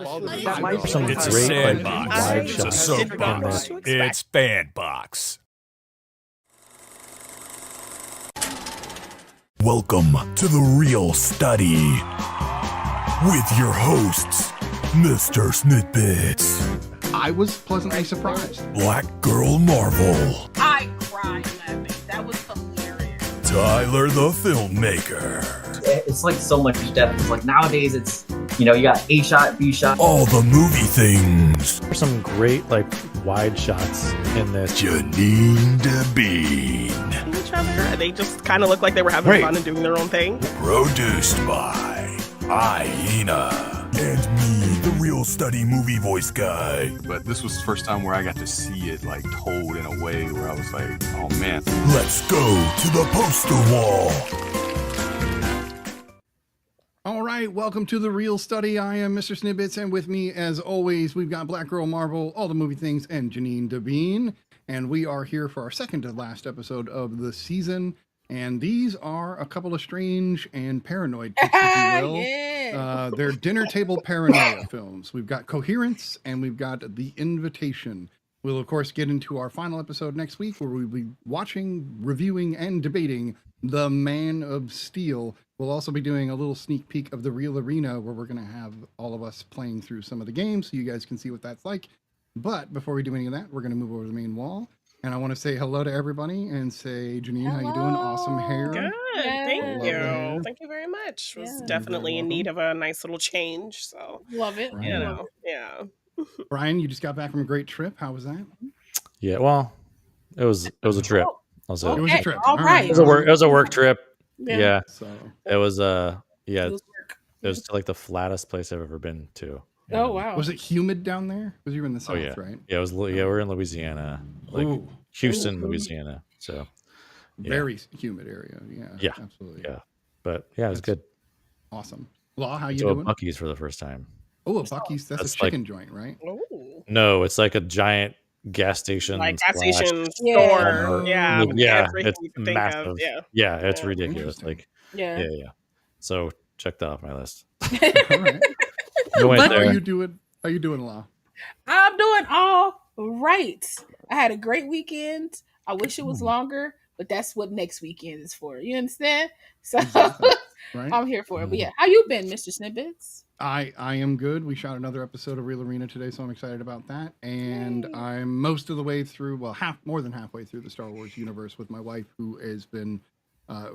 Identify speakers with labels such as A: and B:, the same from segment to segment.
A: That might be
B: Some
C: It's a
B: great
C: sandbox.
B: wide
C: It's a
B: shots.
C: soapbox. It's Bandbox. Welcome to the Real Study with your hosts, Mr. Snitbits,
A: I was pleasantly surprised.
C: Black Girl Marvel,
D: I cried laughing. That was hilarious.
C: Tyler the Filmmaker,
E: It's like so much depth. It's like nowadays it's, you got A shot, B shot.
C: all the movie things,
B: There's some great wide shots in this.
C: Janine DeBean,
F: Each other. They just kind of look like they were having fun and doing their own thing.
C: produced by Hyena, and me, the Real Study movie voice guy.
G: But this was the first time where I got to see it told in a way where I was like, oh man.
C: Let's go to the poster wall.
A: All right, welcome to the Real Study. I am Mr. Snippets, and with me, as always, we've got Black Girl Marvel, all the movie things, and Janine DeBean. And we are here for our second to last episode of the season. And these are a couple of strange and paranoid picks, if you will.
D: Yeah.
A: They're dinner table paranoia films. We've got Coherence, and we've got The Invitation. We'll, of course, get into our final episode next week, where we'll be watching, reviewing, and debating The Man of Steel. We'll also be doing a little sneak peek of the Real Arena, where we're going to have all of us playing through some of the games, so you guys can see what that's like. But before we do any of that, we're going to move over to the main wall. And I want to say hello to everybody and say, Janine, how you doing? Awesome hair.
F: Good.
D: Yeah.
F: Thank
A: Love
F: you.
A: the hair.
F: Thank you very much. Was
D: Yeah.
F: definitely
A: You're
F: in
A: very
F: need of a nice little change. So,
D: Love it.
A: Right.
F: you know, yeah.
A: Brian, you just got back from a great trip. How was that?
B: Yeah, well, it was a trip. I'll say
A: It was a trip.
D: All right.
B: it was a work trip. Yeah,
A: So,
B: it was
D: It
B: yeah,
D: was work.
B: it was the flattest place I've ever been to.
D: Oh, wow.
A: was it humid down there? Because you were in the south,
B: yeah.
A: right?
B: Yeah, we're in Louisiana,
A: Ooh,
B: Houston, Louisiana. So yeah.
A: very humid area. Yeah,
B: Yeah.
A: absolutely.
B: Yeah, but yeah, it was good.
A: Awesome. Law, how you
B: So
A: doing?
B: Buc-ee's for the first time.
A: Oh, a Buc-ee's. That's a chicken joint, right?
F: Ooh.
B: No, it's like a giant gas station.
F: Like gas
B: slash-
F: station
D: Yeah.
F: store. Yeah. with
B: Yeah,
F: everything
B: it's
F: you can think
B: massive.
F: of. Yeah.
B: Yeah, it's
F: Yeah.
B: ridiculous.
A: Interesting.
D: Yeah.
B: Yeah. So check that off my list.
A: All right.
B: I went
A: How
B: there.
A: are you doing? How you doing, Law?
D: I'm doing all right. I had a great weekend. I wish it was longer, but that's what next weekend is for. You understand? So
A: Exactly. Right.
D: I'm here for it. But yeah, how you been, Mr. Snippets?
A: I am good. We shot another episode of Real Arena today, so I'm excited about that. And
D: Yay.
A: I'm most of the way through, well, more than halfway through the Star Wars universe with my wife, who has been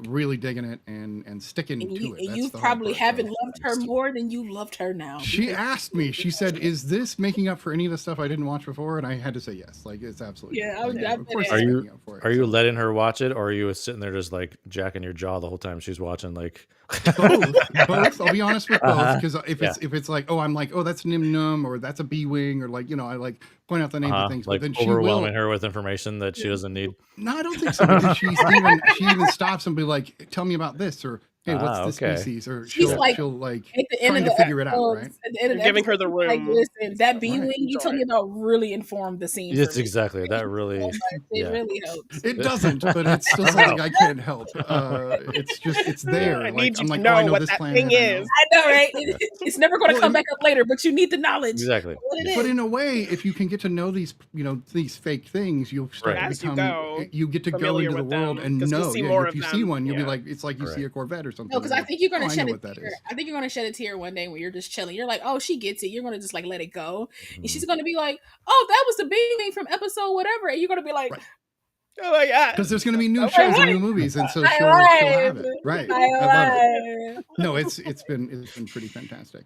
A: really digging it and sticking
D: And
A: to
D: you,
A: it.
D: and
A: That's
D: you
A: the hard
D: probably
A: part,
D: haven't
A: so.
D: loved her more than you loved her now.
A: She asked me. She said, "Is this making up for any of the stuff I didn't watch before?" And I had to say yes. It's absolutely.
D: Yeah,
A: like,
D: I
A: of course
D: bet
A: it's
B: it is.
A: making up for it,
B: Are you
A: so.
B: letting her watch it, or are you sitting there just jacking your jaw the whole time she's watching?
A: both? I'll be honest with both,
B: Uh-huh.
A: because if it's like, oh, I'm like, oh, that's Nim Num, or that's a B Wing, or I point out the names of things, but then she will.
B: overwhelming her with information that she doesn't need.
A: No, I don't think so. Because she even stops and be like, "Tell me about this," or "Hey, what's this
B: okay.
A: species?of?" Or
D: She's
A: she'll
D: like,
A: she'll
D: at the end
A: trying
D: of
A: to
D: the
A: figure it out,
D: episodes,
A: right?
D: at the end of the
F: You're giving her the
D: episodes, like,
F: room.
D: listen, that B
A: Right.
D: wing you told me about really informed the scene.
B: It's
D: for me.
B: exactly that really.
D: It
B: Yeah.
D: really helps.
A: It doesn't, but it's still something I can't help. It's there.
F: I
A: Like,
F: need you
A: I'm
F: to
A: like,
F: know
A: oh, I know
F: what
A: this
F: that
A: planet.
F: thing
A: I know.
F: is.
D: I know, right? It's never going to
A: Well,
D: come back up later, but you need the knowledge.
B: Exactly.
D: of what it
A: But
D: is.
A: in a way, if you can get to know these, these fake things, you'll start
B: Right.
A: to
F: As you
A: become.
F: go,
A: You get to go
F: familiar
A: into the
F: with
A: world
F: them,
A: and
F: 'cause you'll
A: know.
F: see
A: Yeah,
F: more
A: if
F: of
A: you see
F: them.
A: one, you'll be
F: Yeah.
A: like, it's like you see a Corvette or something.
D: No, because I think you're going
A: Oh,
D: to
A: I
D: shed
A: know
D: a
A: what that
D: tear.
A: is.
D: I think you're going to shed a tear one day when you're just chilling. You're like, oh, she gets it. You're going to just let it go. And she's going to be like, oh, that was the beginning from episode whatever. And you're going to be like,
A: Right.
F: Oh my god.
A: Because there's going to be new
D: Okay,
A: shows and
D: right.
A: new movies, and so
D: I
A: she'll have
D: lied.
A: it. Right.
D: I
A: I love it.
D: lied.
A: No, it's been pretty fantastic.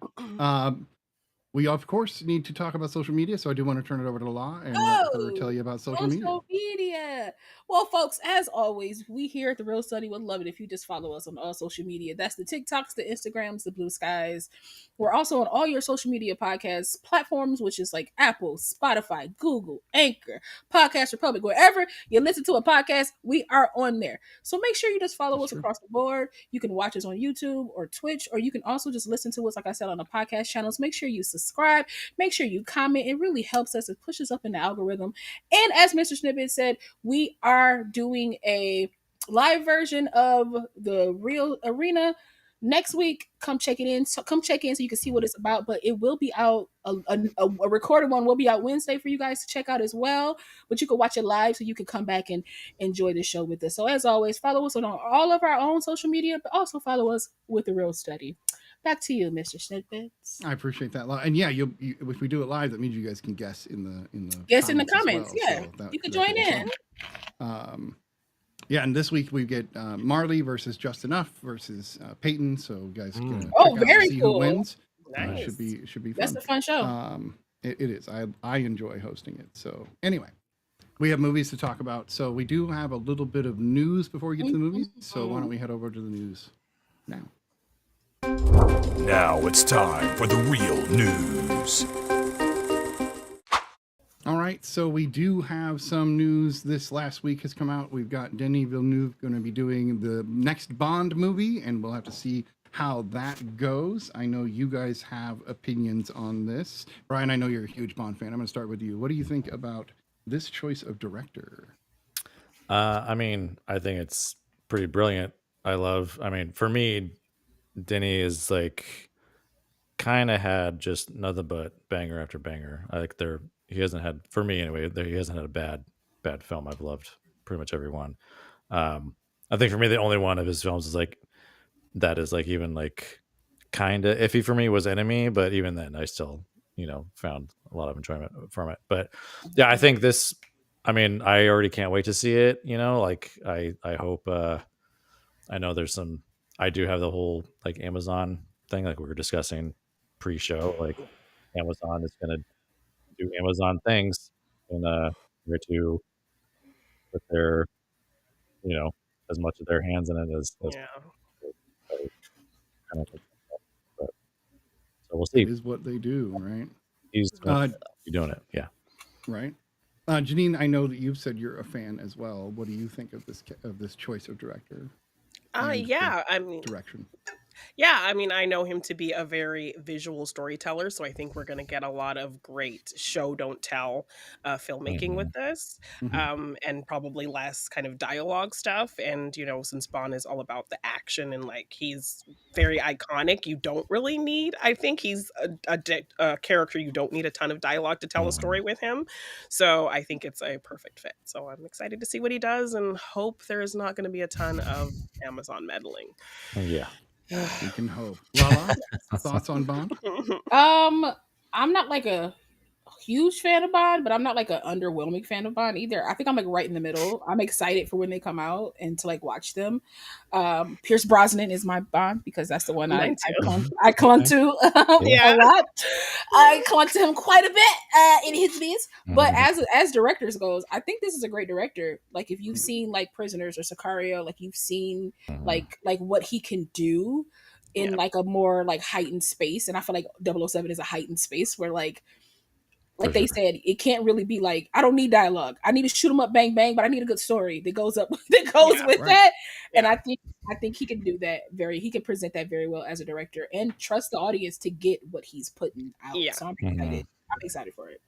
A: We of course need to talk about social media, so I do want to turn it over to Law and let her tell you about social media.
D: Social media. Well, folks, as always, we here at the Real Study would love it if you just follow us on all social media. That's the TikToks, the Instagrams, the Blue Skies. We're also on all your social media podcast platforms, which is like Apple, Spotify, Google, Anchor, Podcast Republic. Wherever you listen to a podcast, we are on there. So make sure you just follow us across the board. You can watch us on YouTube or Twitch, or you can also just listen to us, like I said, on the podcast channels. Make sure you subscribe. Make sure you comment. It really helps us. It pushes up in the algorithm. And as Mr. Snippet said, we are doing a live version of the Real Arena next week, come check it in. So come check in so you can see what it's about. But it will be out. A recorded one will be out Wednesday for you guys to check out as well. But you can watch it live so you can come back and enjoy the show with us. So as always, follow us on all of our own social media, but also follow us with the Real Study. Back to you, Mr. Snippets.
A: I appreciate that. And yeah, if we do it live, that means you guys can guess in the
D: Guess in the
A: comments.
D: comments. Yeah,
A: So
D: you can join in.
A: Yeah, and this week we get Marley versus Just Enough versus Peyton. So you guys can check
D: Oh,
A: out
D: very
A: and see
D: cool.
A: who wins.
F: Nice.
A: Should be fun.
D: That's a fun show.
A: It is. I enjoy hosting it. So anyway, we have movies to talk about. So we do have a little bit of news before we get to the movies. So why don't we head over to the news now?
C: Now it's time for the real news.
A: All right, so we do have some news. This last week has come out. We've got Denis Villeneuve going to be doing the next Bond movie, and we'll have to see how that goes. I know you guys have opinions on this. Brian, I know you're a huge Bond fan. I'm going to start with you. What do you think about this choice of director?
B: I mean, I think it's pretty brilliant. For me, Denis is like kind of had just nothing but banger after banger. He hasn't had, for me anyway, he hasn't had a bad film. I've loved pretty much every one. I think for me, the only one of his films is like, that is like even like kind of iffy for me was Enemy, but even then I still, found a lot of enjoyment from it. But yeah, I think this, I already can't wait to see it, I hope, I know I do have the whole like Amazon thing, like we were discussing pre-show, like Amazon is going to do Amazon things and try to put their, as much of their hands in it as
F: Yeah.
B: kind of think. But, so we'll see.
A: It is what they do, right?
B: He's doing it, yeah.
A: Right. Janine, I know that you've said you're a fan as well. What do you think of this choice of director?
F: Yeah,
A: Direction.
F: Yeah, I know him to be a very visual storyteller, so I think we're going to get a lot of great show don't tell filmmaking with this, and probably less kind of dialogue stuff. And since Bond is all about the action and like he's very iconic, you don't really need. I think he's a character you don't need a ton of dialogue to tell a story with him. So I think it's a perfect fit. So I'm excited to see what he does and hope there is not going to be a ton of Amazon meddling.
B: Yeah.
A: We can hope. Lala, thoughts on Bond?
D: I'm not like a huge fan of Bond, but I'm not like an underwhelming fan of Bond either. I think I'm like right in the middle. I'm excited for when they come out and to like watch them. Pierce Brosnan is my Bond because that's the one I clung to a lot. I clung to him quite a bit in his videos. But as directors goes, I think this is a great director. Like if you've seen like Prisoners or Sicario, like you've seen like what he can do in like a more like heightened space. And I feel like 007 is a heightened space where like they said, it can't really be like, I don't need dialogue. I need to shoot them up, bang, bang, but I need a good story that goes with that. And I think he can do that he can present that very well as a director and trust the audience to get what he's putting out. Yeah. So I'm excited. I'm excited for it.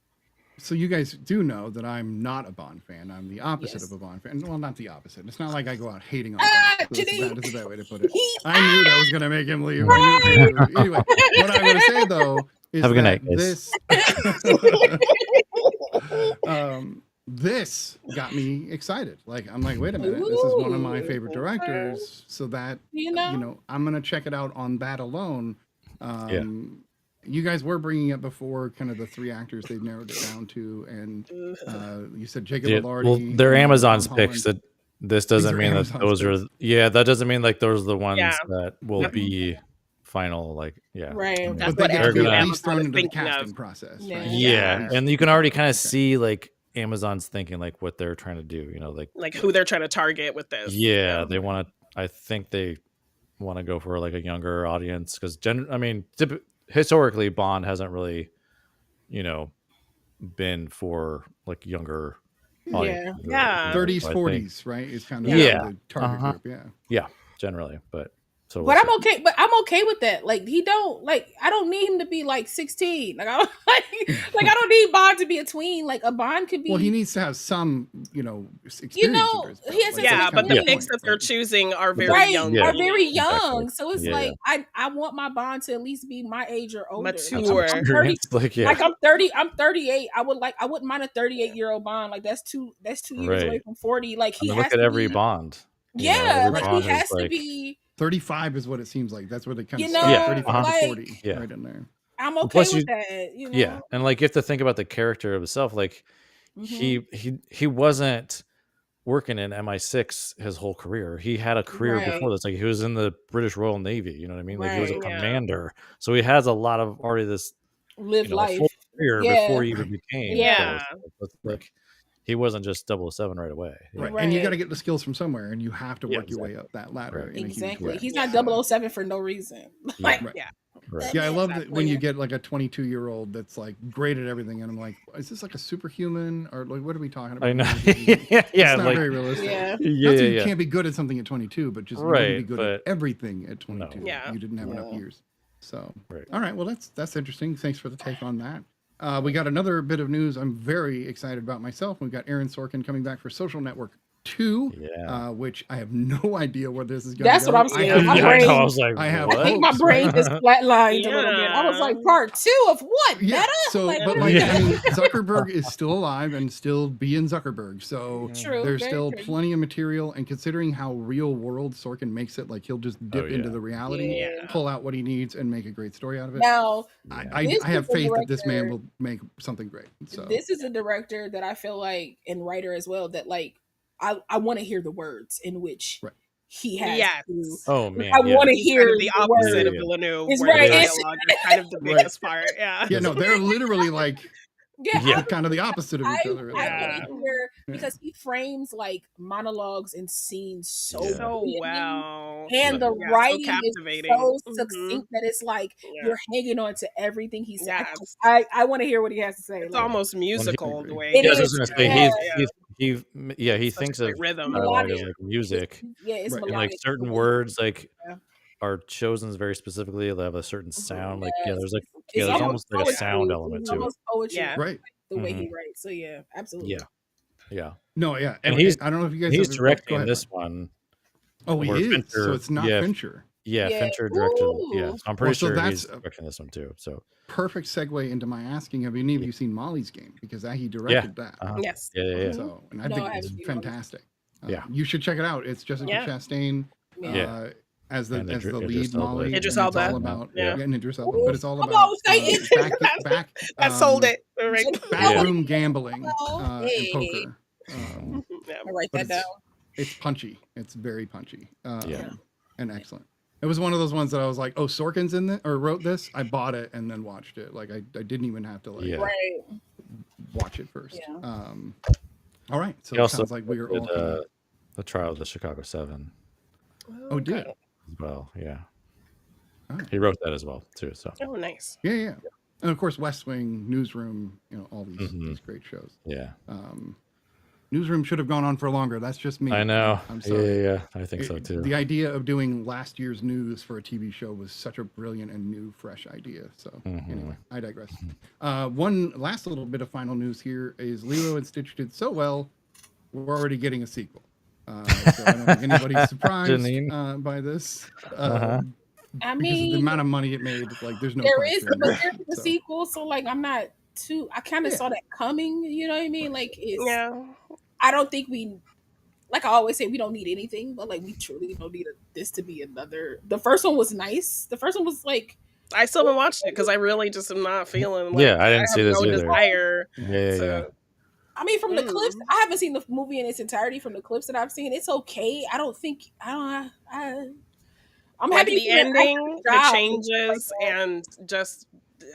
A: So you guys do know that I'm not a Bond fan. I'm the opposite of a Bond fan. Well, not the opposite. It's not like I go out hating on Bond. That's a bad way to put it. I knew that was going to make him leave. Anyway, what I'm going to say though is
B: have a good night,
A: this got me excited. Like I'm like, wait a minute, this is one of my favorite directors. So that I'm going to check it out on that alone. You guys were bringing up before kind of the three actors they've narrowed it down to, and you said Jacob Elordi.
B: Well, they're Amazon's picks. That this doesn't mean that those are. Yeah, that doesn't mean like those are the ones that will be final. Like,
D: right.
A: But they get to be at least thrown into the casting process. Right?
B: Yeah, and you can already kind of see like Amazon's thinking like what they're trying to do.
F: Like who they're trying to target with this.
B: Yeah, they want to. I think they want to go for like a younger audience because historically Bond hasn't really been for like younger audience.
A: 30s 40s, right? It's kind of the target group. Yeah,
B: generally, but So,
D: But I'm okay. But I'm okay with that. Like he don't like. I don't need him to be like 16. Like I don't like I don't need Bond to be a tween. Like a Bond could be.
A: Well, he needs to have some, experience under his belt.
D: he has to
A: Like,
F: Yeah,
A: that's
F: but
A: kind
F: the
A: of
F: picks
A: point,
F: that they're
A: right?
F: choosing are very
D: right
F: young.
B: Yeah.
D: are very young.
B: Exactly.
D: So it's
B: Yeah,
D: like I want my Bond to at least be my age or older.
F: Mature.
D: I'm 30.
B: Experience, like, yeah.
D: Like I'm 30. I'm 38. I wouldn't mind a 38-year-old Bond. Like that's 2 years away
B: Right.
D: from 40. Like
B: I
D: he
B: mean,
D: has
B: look at
D: to
B: every
D: be.
B: Bond.
D: Yeah,
B: every
D: like
B: Bond
D: he
B: is
D: has to
B: like,
D: be.
A: 35 is what it seems like. That's where they kind
D: You
A: of
D: know,
A: start.
B: Yeah,
A: 35
D: like-
A: to 40,
B: Yeah.
A: right in there.
D: I'm okay
B: Plus
D: with
B: you-
D: that. You know.
B: yeah, and like you have to think about the character himself. Like
D: Mhm.
B: he wasn't working in MI6 his whole career. He had a career
D: Right.
B: before this. Like he was in the British Royal Navy. You know what I mean? Like he was a
D: Right.
F: Yeah.
B: commander, so he has a lot of already this
D: Live
B: a
D: life.
B: full career
D: Yeah.
B: before he even became.
F: Yeah.
B: close. But, like he wasn't just 007 right away. you
A: Right.
B: know?
A: And you
D: Right.
A: got to get the skills from somewhere, and you have to
B: Yeah,
A: work your way up that ladder.
B: Right.
A: in a huge
D: Exactly.
A: way.
D: He's
F: Yeah.
D: not 007 for no reason. Like
A: Right.
F: Yeah.
B: Right.
A: Yeah, I love that when you
F: Exactly.
A: get like a 22-year-old that's like great at everything, and I'm like, is this like a superhuman or like what are we talking about?
B: I know.
A: It's
B: yeah,
A: not
B: like
A: very realistic.
D: yeah.
A: Not
B: yeah,
A: that you
B: yeah.
A: can't be good at something at 22, but just you wouldn't be
B: Right,
A: good at
B: but-
A: everything at 22.
F: Yeah.
A: You didn't have enough
D: Yeah.
A: years. So,
B: Right.
A: all right, well that's interesting. Thanks for the take on that. We got another bit of news I'm very excited about myself. We've got Aaron Sorkin coming back for Social Network 2,
B: Yeah.
A: which I have no idea where this is going.
D: That's what I'm
A: I
D: saying.
A: have,
D: My
B: Yeah,
D: brain-
B: I know. I was like,
A: I have
B: what?
D: I think my
A: hopes,
D: brain
A: right?
D: just flatlined a little bit. I was like,
F: Yeah.
D: part 2 of what?
A: Yeah.
D: Meta?
A: So,
D: Like,
A: but
D: what
A: like,
D: is
A: I
D: that?
A: mean, Zuckerberg is still alive and still being Zuckerberg. So
D: True,
A: there's
D: very
A: still
D: true.
A: plenty of material. And considering how real world Sorkin makes it, like he'll just dip into
B: yeah.
A: the reality,
F: Yeah.
A: pull out what he needs, and make a great story out of it.
D: Now,
A: I
D: this
A: have
D: is a
A: faith that this man
D: director-
A: will make something great. So
D: this is a director that I feel like, and writer as well, that like I want to hear the words in which
A: Right.
D: he has
F: Yes.
D: to.
B: Oh man,
D: I
B: yeah.
D: want to
F: He's
D: hear
F: kind of the opposite
B: Yeah,
F: of
B: yeah.
F: Villeneuve,
D: It's
F: where
D: right,
F: the
D: it's-
F: dialogue is kind of the
A: Right.
F: biggest part. Yeah.
A: yeah, no, they're literally like
D: Yeah,
A: kind of the opposite of each other.
D: I want
F: Yeah.
D: to hear
A: Yeah.
D: because he frames like monologues and scenes so
B: Yeah.
F: So
D: brilliantly,
F: well.
D: and the
F: Yeah, so
D: writing is
F: captivating.
D: so
F: Mhm.
D: succinct that it's like
F: Yeah.
D: you're hanging on to everything he said.
F: Yes.
D: I want to hear what he has to say.
F: It's
D: like,
F: almost musical the way
D: It
B: Yeah, I was
D: is,
B: just gonna say
D: yeah.
B: he
F: Such a
B: thinks of
F: great rhythm.
B: dialogue as
D: Melodic.
B: like music,
D: yeah, it's
A: Right.
B: and
D: melodic.
B: like certain words like
D: Yeah.
B: are chosen very specifically. They have a certain sound. Like yeah,
D: Yes.
B: there's like
D: It's
B: there's almost like a
D: poetry.
B: sound element
D: It's
B: to it.
D: almost poetry,
F: Yeah.
A: Right.
D: the way he writes. So yeah, absolutely.
B: Yeah, yeah.
A: No, yeah.
B: And he's-
A: I don't know if you guys
B: He's
A: ever- go
B: directing
A: ahead,
B: this
A: Mike.
B: one.
A: Oh, he
B: where
A: is.
B: Fincher-
A: So it's not
B: yeah,
A: Fincher.
B: Yeah,
D: Yeah.
B: Fincher directed. Yeah,
D: Ooh.
B: so I'm pretty
A: Well, so
B: sure
A: that's-
B: he's directing this one too. So
A: Perfect segue into my asking, have any of you seen Molly's Game? Because he directed that.
B: uh-huh.
F: Yes.
B: yeah.
A: So, and I
D: No,
A: think
D: I
A: it's
D: haven't seen Molly's.
A: fantastic.
B: Yeah.
A: You should check it out. It's Jessica
F: Yeah.
A: Chastain
D: Yeah.
A: as the
B: And
A: as the
B: Idris
A: lead
B: Elba.
A: Molly. and
F: Idris
A: it's
F: Elba.
A: all about
B: Yeah.
A: and Idris Elba, but it's all
D: Come
A: about
D: on, say it.
F: I sold
A: um,
F: it. Right.
A: backroom gambling
D: Hey.
A: and poker.
F: Yeah.
D: I write
A: But
D: that down.
A: it's punchy. It's very punchy.
B: Yeah.
A: And excellent. It was one of those ones that I was like, oh, Sorkin's in it or wrote this. I bought it and then watched it. Like I didn't even have to
B: Yeah.
D: Right.
A: watch it first.
D: Yeah.
A: All right. So
B: He
A: it
B: also
A: sounds like we are all
B: did, the trial of the Chicago 7
A: Oh, did.
B: as well. Yeah,
A: Oh.
B: he wrote that as well too. So
F: Oh, nice.
A: Yeah. And of course, West Wing, Newsroom, all these,
B: Mhm.
A: these great shows.
B: yeah,
A: Newsroom should have gone on for longer. That's just me.
B: I know.
A: I'm sorry.
B: Yeah, I think so too.
A: The idea of doing last year's news for a TV show was such a brilliant and new, fresh idea. So
B: Mhm.
A: anyway, I digress. One last little bit of final news here is Lilo and Stitch did so well, we're already getting a sequel. So I don't think anybody's surprised
B: Janine.
A: by this.
B: Uh-huh.
D: I
A: Because of the
D: mean,
A: amount of money it made, like there's no
D: there is,
A: question.
D: but there's a
A: So,
D: sequel, so like I'm not too. I kind of
A: Yeah.
D: saw that coming. You know what I mean? Like it's.
F: Yeah.
D: I don't think we. Like I always say, we don't need anything, but like we truly don't need this to be another. The first one was nice. The first one was like.
F: I still haven't watched it because I really just am not feeling like
B: Yeah, I didn't see
F: have
B: this
F: no
B: either.
F: desire.
B: Yeah.
F: to-
D: I mean, from the
F: Mm.
D: clips, I haven't seen the movie in its entirety. From the clips that I've seen, it's okay. I don't think I'm
F: Like
D: happy
F: the
D: to see an
F: ending,
D: actor's
F: the
D: job.
F: changes,
D: Like that.
F: and just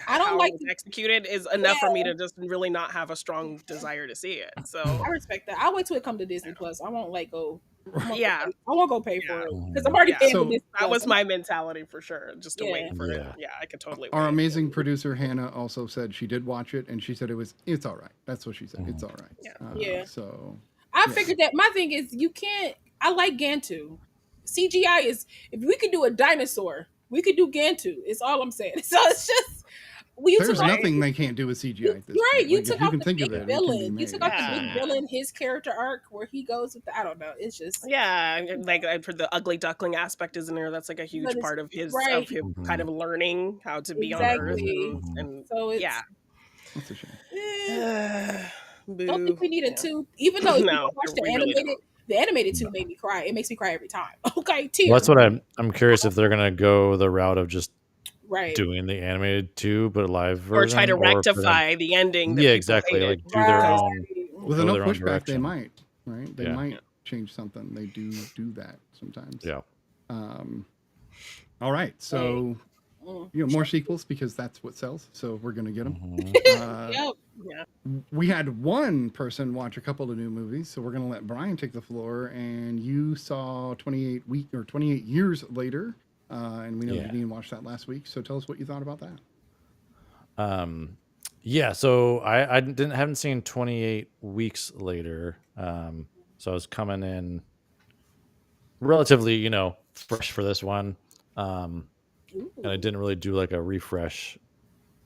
D: I don't
F: how
D: like
F: it was
D: the-
F: executed is enough for me to just really not have a strong desire to see it. So
D: I respect that. I'll wait till it come to Disney Plus. I won't like go.
F: yeah,
D: I won't go pay for
F: Yeah.
D: it because I'm already
F: Yeah.
D: paying
A: So-
D: for Disney
F: that
D: Plus.
F: was my mentality for sure. Just to
D: Yeah.
F: wait for
B: Yeah.
F: it. Yeah, I could totally.
A: Our
F: wait.
A: amazing producer Hannah also said she did watch it, and she said it's all right. That's what she said. It's all right.
F: Yeah.
D: Yeah.
A: So
D: I
A: yeah.
D: figured that my thing is you can't. I like Gantu. CGI is, if we could do a dinosaur, we could do Gantu. It's all I'm saying. So it's just, you
A: There's
D: took off,
A: nothing they can't do with CGI at this
D: right.
A: point.
D: You
A: Like, if
D: took
A: you
D: off
A: can
D: the
A: think
D: big
A: of it, it can be
D: villain. You took
A: made.
D: off the big
F: Yeah.
D: villain, his character arc where he goes with the, I don't know. It's just,
F: Yeah, like I've heard the ugly duckling aspect is in there. That's like a
D: but
F: huge
D: it's
F: part of his
D: right.
F: kind of learning how to be on Earth
D: Exactly.
F: and
D: So it's,
F: yeah.
A: That's a shame.
D: don't think
F: Boo.
D: we needed
F: Yeah.
D: two. Even though if you go
F: No,
D: watch
F: we really don't.
D: the animated two made me cry. It makes me cry every time. Okay,
B: Well,
D: tears.
B: that's what I'm curious if they're gonna go the route of just
D: Right.
B: doing the animated too, but a live
F: Or
B: version,
F: try to
B: or if they're gonna-
F: rectify the ending that
B: yeah,
F: people
B: exactly.
F: hated.
B: Like do their
D: Right.
B: own.
A: With
B: go
A: enough
B: their own
A: pushback, they
B: direction.
A: might, right? They
B: Yeah.
A: might change something. They do that sometimes.
B: Yeah.
A: All right. So,
D: Mm.
A: more sequels because that's what sells. So we're going to get them.
B: Mhm.
D: Yep.
F: Yeah.
A: We had one person watch a couple of new movies. So we're going to let Brian take the floor. And you saw 28 years later. And we know
B: Yeah.
A: Janine watched that last week. So tell us what you thought about that.
B: Yeah, so I haven't seen 28 weeks later. So I was coming in relatively, fresh for this one. And I didn't really do like a refresh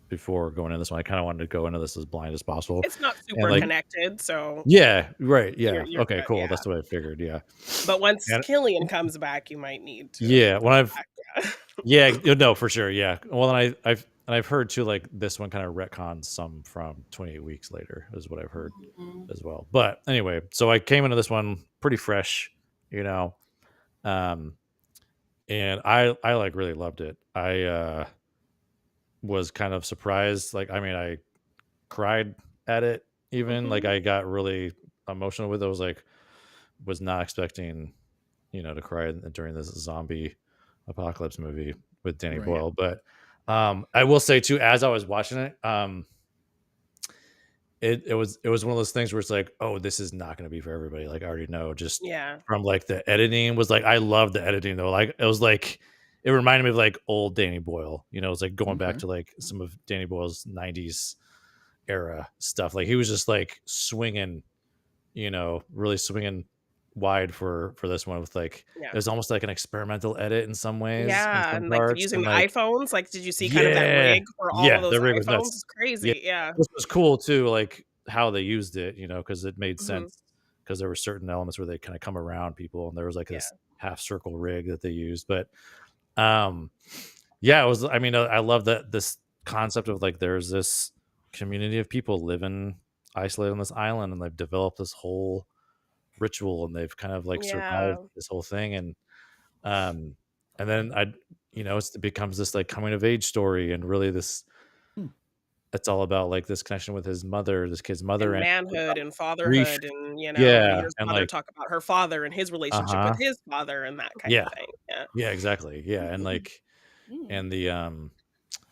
B: before going into this one. I kind of wanted to go into this as blind as possible.
F: It's not super
B: like-
F: connected, so
B: Yeah, right. Yeah.
F: You're
B: Okay,
F: good,
B: cool.
F: yeah.
B: That's what I figured. Yeah.
F: but once
B: And-
F: Killian comes back, you might need to
B: Yeah. When I've
F: yeah.
B: Yeah, no, for sure. Yeah. Well, and I've heard too, like this one kind of retcons some from 28 weeks later is what I've heard as well. But anyway, so I came into this one pretty fresh, and I like really loved it. I was kind of surprised. Like, I mean, I cried at it even. Like, I got really emotional with it. I was not expecting, to cry during this zombie apocalypse movie with Danny
A: Right.
B: Boyle. But I will say too, as I was watching it, it was one of those things where it's like, oh, this is not going to be for everybody. Like, I already know just
F: Yeah.
B: from like the editing was like, I love the editing though. Like, it was like, it reminded me of like old Danny Boyle, it was like going back
A: Okay.
B: to like some of Danny Boyle's 90s era stuff. Like, he was just like swinging, really swinging wide for this one with like,
F: Yeah.
B: it was almost like an experimental edit in some ways. in
F: Yeah,
B: some
F: and like
B: parts,
F: using
B: and,
F: the
B: like,
F: iPhones. Like, did you see kind of that
B: Yeah.
F: rig for all
B: Yeah,
F: of those
B: the rig was
F: iPhones?
B: nuts.
F: It's crazy. Yeah.
B: Which was cool too, like how they used it, because it made
F: Mhm.
B: sense because there were certain elements where they kind of come around people, and there was like this half circle rig that they used. But yeah, it was. I mean, I love that this concept of like there's this community of people living isolated on this island, and they've developed this whole ritual, and they've kind of like survived this whole thing, and then it becomes this like coming of age story, and really this. It's all about like this connection with his mother, this kid's mother,
F: And
B: and
F: manhood and
B: grief.
F: fatherhood, and
B: Yeah,
F: Mira's
B: and
F: mother
B: like
F: talk about her father and his relationship with his father and that kind
B: Yeah.
F: of thing. Yeah.
B: Yeah, exactly. Yeah, and like, and the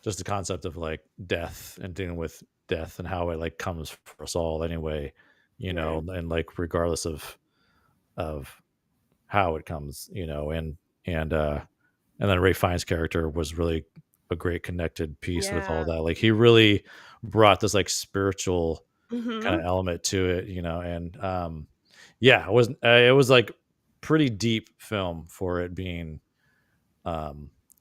B: just the concept of like death and dealing with death and how it like comes for us all anyway, and like regardless of how it comes, and then Ray Fiennes' character was really a great connected piece with all
F: Yeah.
B: that. Like, he really brought this like spiritual
F: Mhm.
B: kind of element to it, and yeah, it was like pretty deep film for it being,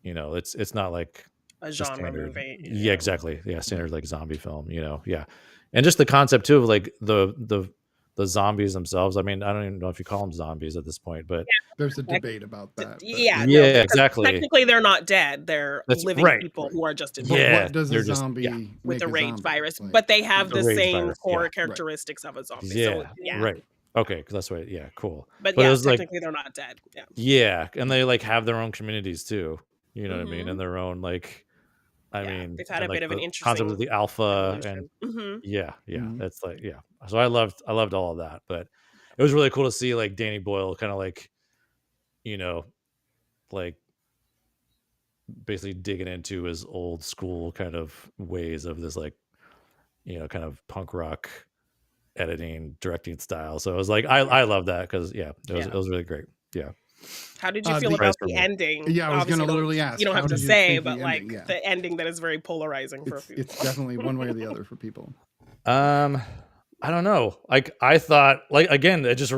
B: it's not like
F: A
B: the
F: genre
B: standard,
F: movie.
B: yeah, exactly, yeah, standard like zombie film, yeah, and just the concept too of like the zombies themselves. I mean, I don't even know if you call them zombies at this point, but
A: There's a debate about that. but-
F: Yeah,
B: Yeah,
F: because
B: exactly.
F: Technically, they're not dead; they're
B: That's
F: living
B: right,
F: people
B: right.
F: who are just
A: But
F: infected
B: Yeah,
A: what does
B: they're
A: a
B: just-
A: zombie
B: yeah.
F: with
A: make
F: the
A: a
F: rage
A: zombie?
F: virus,
A: Like,
F: but they have
B: The
F: the
B: rage
F: same
B: virus,
F: core
B: yeah.
F: characteristics of a zombie.
B: Yeah,
F: So, yeah,
B: right. Okay, because that's what. Yeah, cool.
F: But
B: it
F: yeah,
B: was like,
F: technically, they're not dead. Yeah.
B: yeah, and they like have their own communities too. You know what I mean?
F: Mhm.
B: And their own like, I
F: Yeah,
B: mean,
F: they've had
B: and,
F: a bit
B: like,
F: of an
B: the concept of
F: interesting
B: the alpha, and
F: evolution.
B: yeah,
A: Mhm.
B: that's like, yeah. So I loved all of that, but it was really cool to see like Danny Boyle kind of like, like basically digging into his old school kind of ways of this like, kind of punk rock editing, directing style. So it was like, I love that because it was really great. Yeah.
F: How did you feel
A: the-
F: about
B: for
F: the
B: me.
F: ending?
A: Yeah, I was
F: Obviously,
A: gonna literally ask,
F: You don't
A: how
F: have to
A: did you
F: say,
A: think the
F: but like
A: ending? Yeah.
F: the ending that is very polarizing for a few.
A: It's definitely one way or the other for people.
B: I don't know. Like, I thought, like, again, it just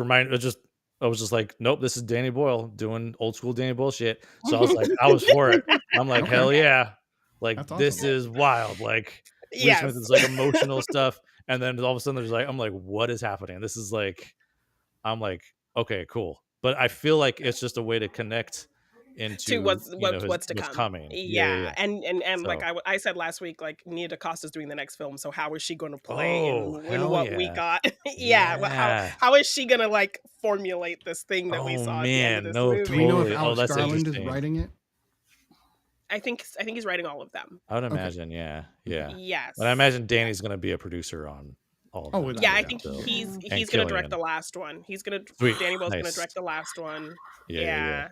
B: I was just like, nope, this is Danny Boyle doing old school Danny Boyle shit. So I was like, I was for it. I'm like,
A: Okay.
B: hell yeah. Like,
A: That's
B: this
A: awesome.
B: is wild. Like, Will
F: Yes.
B: Smith is like emotional stuff. And then all of a sudden there's like, I'm like, what is happening? This is like, I'm like, okay, cool. But I feel like it's just a way to connect
F: to
B: into,
F: what's
B: you know,
F: what's to
B: what's
F: come.
B: coming.
F: Yeah. And like
B: So,
F: I said last week, like Nia DaCosta's doing the next film, so how is she going to play
B: oh,
F: in
B: hell
F: what we
B: yeah.
F: got? Yeah, well,
B: Yeah.
F: how is she going to like formulate this thing that we
B: Oh,
F: saw at the end of
B: man.
F: this
B: No,
F: movie?
A: Do we know if
B: totally. Oh,
A: Alex
B: that's
A: Garland is
B: interesting.
A: writing it?
F: I think he's writing all of them.
B: I would imagine, yeah.
F: Yes.
B: But I imagine Danny's going to be a producer on all of
A: Oh,
B: them.
A: without
F: Yeah,
A: a
F: I
A: doubt.
F: think
B: So,
F: he's
B: and
F: going to
B: Killian.
F: direct the last one.
B: Sweet.
F: Danny Boyle's going to
B: Nice.
F: direct the last one.
B: Yeah.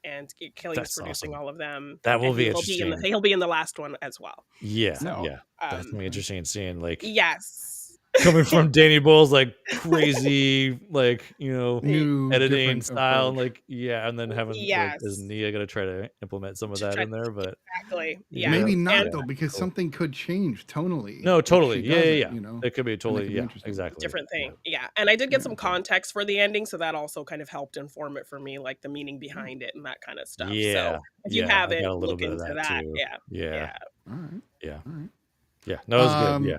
F: And Killian's
B: That's
F: producing
B: awesome.
F: all of them.
B: That will
F: and
B: be
F: he be
B: interesting.
F: he'll be in the last one as well.
B: Yeah,
F: So,
B: yeah. That's gonna be interesting seeing like
F: Yes.
B: coming from Danny Boyle's like crazy, like, you know,
A: New
B: editing
A: different
B: style, and
A: approach.
B: like, yeah, and then having like, is
F: Yes.
B: Nia gonna try to implement some of that in there? But
F: Exactly. Yeah.
A: Maybe not
F: And
A: though, because
B: cool.
A: something could change tonally.
B: No,
A: if
B: totally.
A: she
B: Yeah,
A: does
B: yeah,
A: it,
B: yeah.
A: You know,
B: It could be totally,
A: could be
B: yeah,
A: interesting.
B: exactly.
F: different
B: Yeah.
F: thing. Yeah. And I did get
A: Yeah.
F: some context for the ending, so that also kind of helped inform it for me, like the meaning behind it and that kind of stuff.
B: Yeah.
F: So if you
B: Yeah, I
F: haven't,
B: got a little
F: look
B: bit
F: into
B: of
F: that.
B: that too.
F: Yeah.
B: Yeah.
A: All right.
B: Yeah.
A: All right.
B: Yeah. No, it was good. Yeah.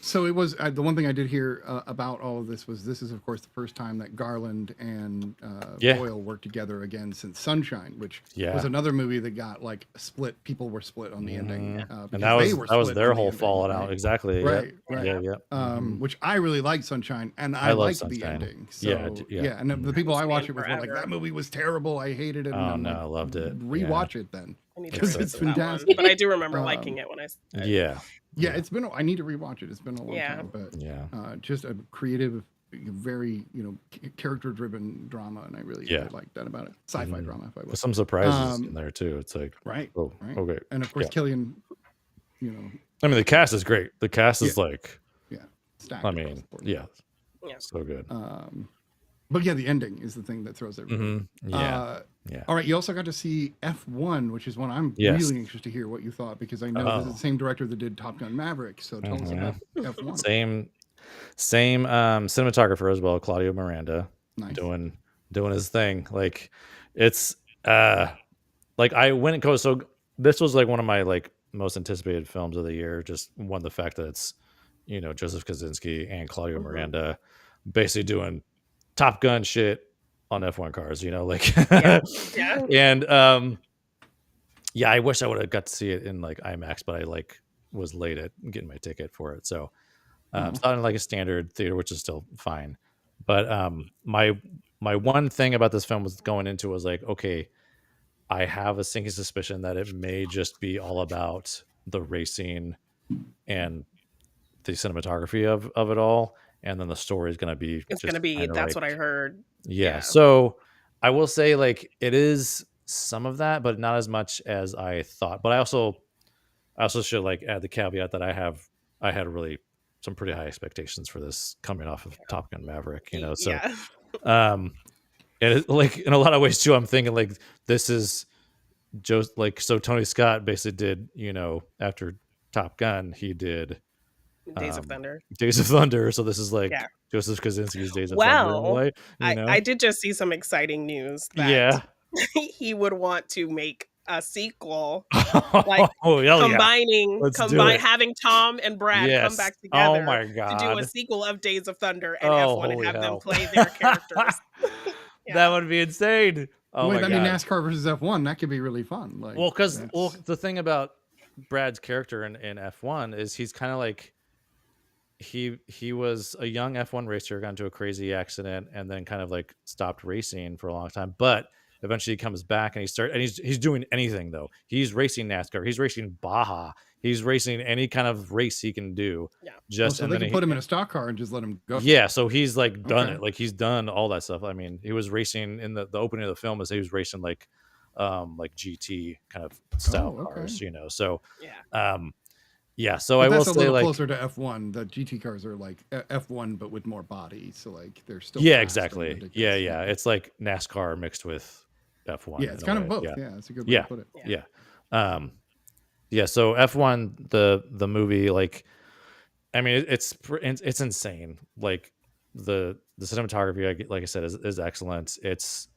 A: So it was the one thing I did hear about all of this was this is of course the first time that Garland and Boyle worked together again since Sunshine, which was another movie that got like split. People were split on the ending,
B: and that was their whole falling out. Exactly.
A: Right.
B: Yeah.
A: Which I really liked Sunshine, and I liked the
B: Sunshine.
A: ending. So
B: Yeah.
A: and the people I watched it with were like,
F: forever.
A: that movie was terrible. I hated it. And
B: Oh
A: I'm
B: no,
A: like,
B: I loved it.
A: Rewatch it then.
F: I need to
A: Because
F: revisit
A: it's
F: that one.
A: fantastic.
F: But I do remember liking it when I
B: Yeah.
A: Yeah, it's been. I need to rewatch it. It's been a long
F: Yeah.
A: time, but
B: Yeah.
A: just a creative, very character-driven drama, and I really like that about it. Sci-fi drama, if I will.
B: There's some surprises in there too. It's like
A: Right.
B: oh, okay.
A: And of course, Killian.
B: I mean, the cast is great. The cast is like,
A: stacked.
B: I mean,
F: Yeah.
B: so good.
A: But yeah, the ending is the thing that throws everything.
B: Yeah.
A: All right, you also got to see F1, which is one I'm really anxious to hear what you thought, because I know this is the same director that did Top Gun Maverick. So tell us about F1.
B: Same cinematographer as well, Claudio Miranda,
A: Nice.
B: doing his thing. Like it's like I went and go. So this was like one of my like most anticipated films of the year. Just one, the fact that it's Joseph Kosinski and Claudio Miranda basically doing Top Gun shit on F1 cars, like and I wish I would have got to see it in like IMAX, but I like was late at getting my ticket for it. So it's not in like a standard theater, which is still fine. But my one thing about this film was going into was like, okay, I have a sinking suspicion that it may just be all about the racing and the cinematography of it all, and then the story is going to be
F: that's what I heard.
B: Yeah. So I will say like it is some of that, but not as much as I thought. But I also should like add the caveat that I had really some pretty high expectations for this coming off of Top Gun Maverick, so and it, like in a lot of ways too, I'm thinking like this is just like, so Tony Scott basically did, after Top Gun, he did
F: Days of Thunder.
B: So this is like Joseph Kosinski's Days of Thunder.
F: Well, I did just see some exciting news that he would want to make a sequel, like having Tom and Brad come back together to do a sequel of Days of Thunder and F1 and have them play their characters.
B: That would be insane. Oh my God.
A: I mean, NASCAR versus F1, that could be really fun. Like,
B: because the thing about Brad's character in F1 is he's kind of like he was a young F1 racer, got into a crazy accident, and then kind of like stopped racing for a long time, but eventually he comes back and he's doing anything though. He's racing NASCAR, he's racing Baja, he's racing any kind of race he can do.
A: So they can put him in a stock car and just let him go.
B: So he's like done it. Like he's done all that stuff. I mean, he was racing in the opening of the film, is he was racing like GT kind of style cars, so so I will
A: that's a
B: say
A: little
B: like
A: closer to F1. The GT cars are like F1 but with more body, so like they're still
B: exactly. It's like NASCAR mixed with F1.
A: It's kind of both. It's a good way to put it.
B: So F1, the movie, like, I mean, it's insane. Like the cinematography, like I said, is excellent. It's,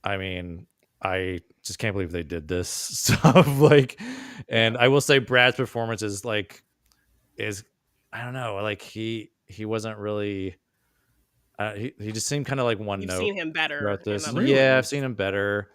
B: I mean, I just can't believe they did this stuff. Like, and I will say Brad's performance is I don't know, like he wasn't really. He just seemed kind of like one
F: You've
B: note
F: seen him better
B: throughout
F: in
B: this.
F: other
A: Really?
B: Yeah, I've
F: things.
B: seen him better.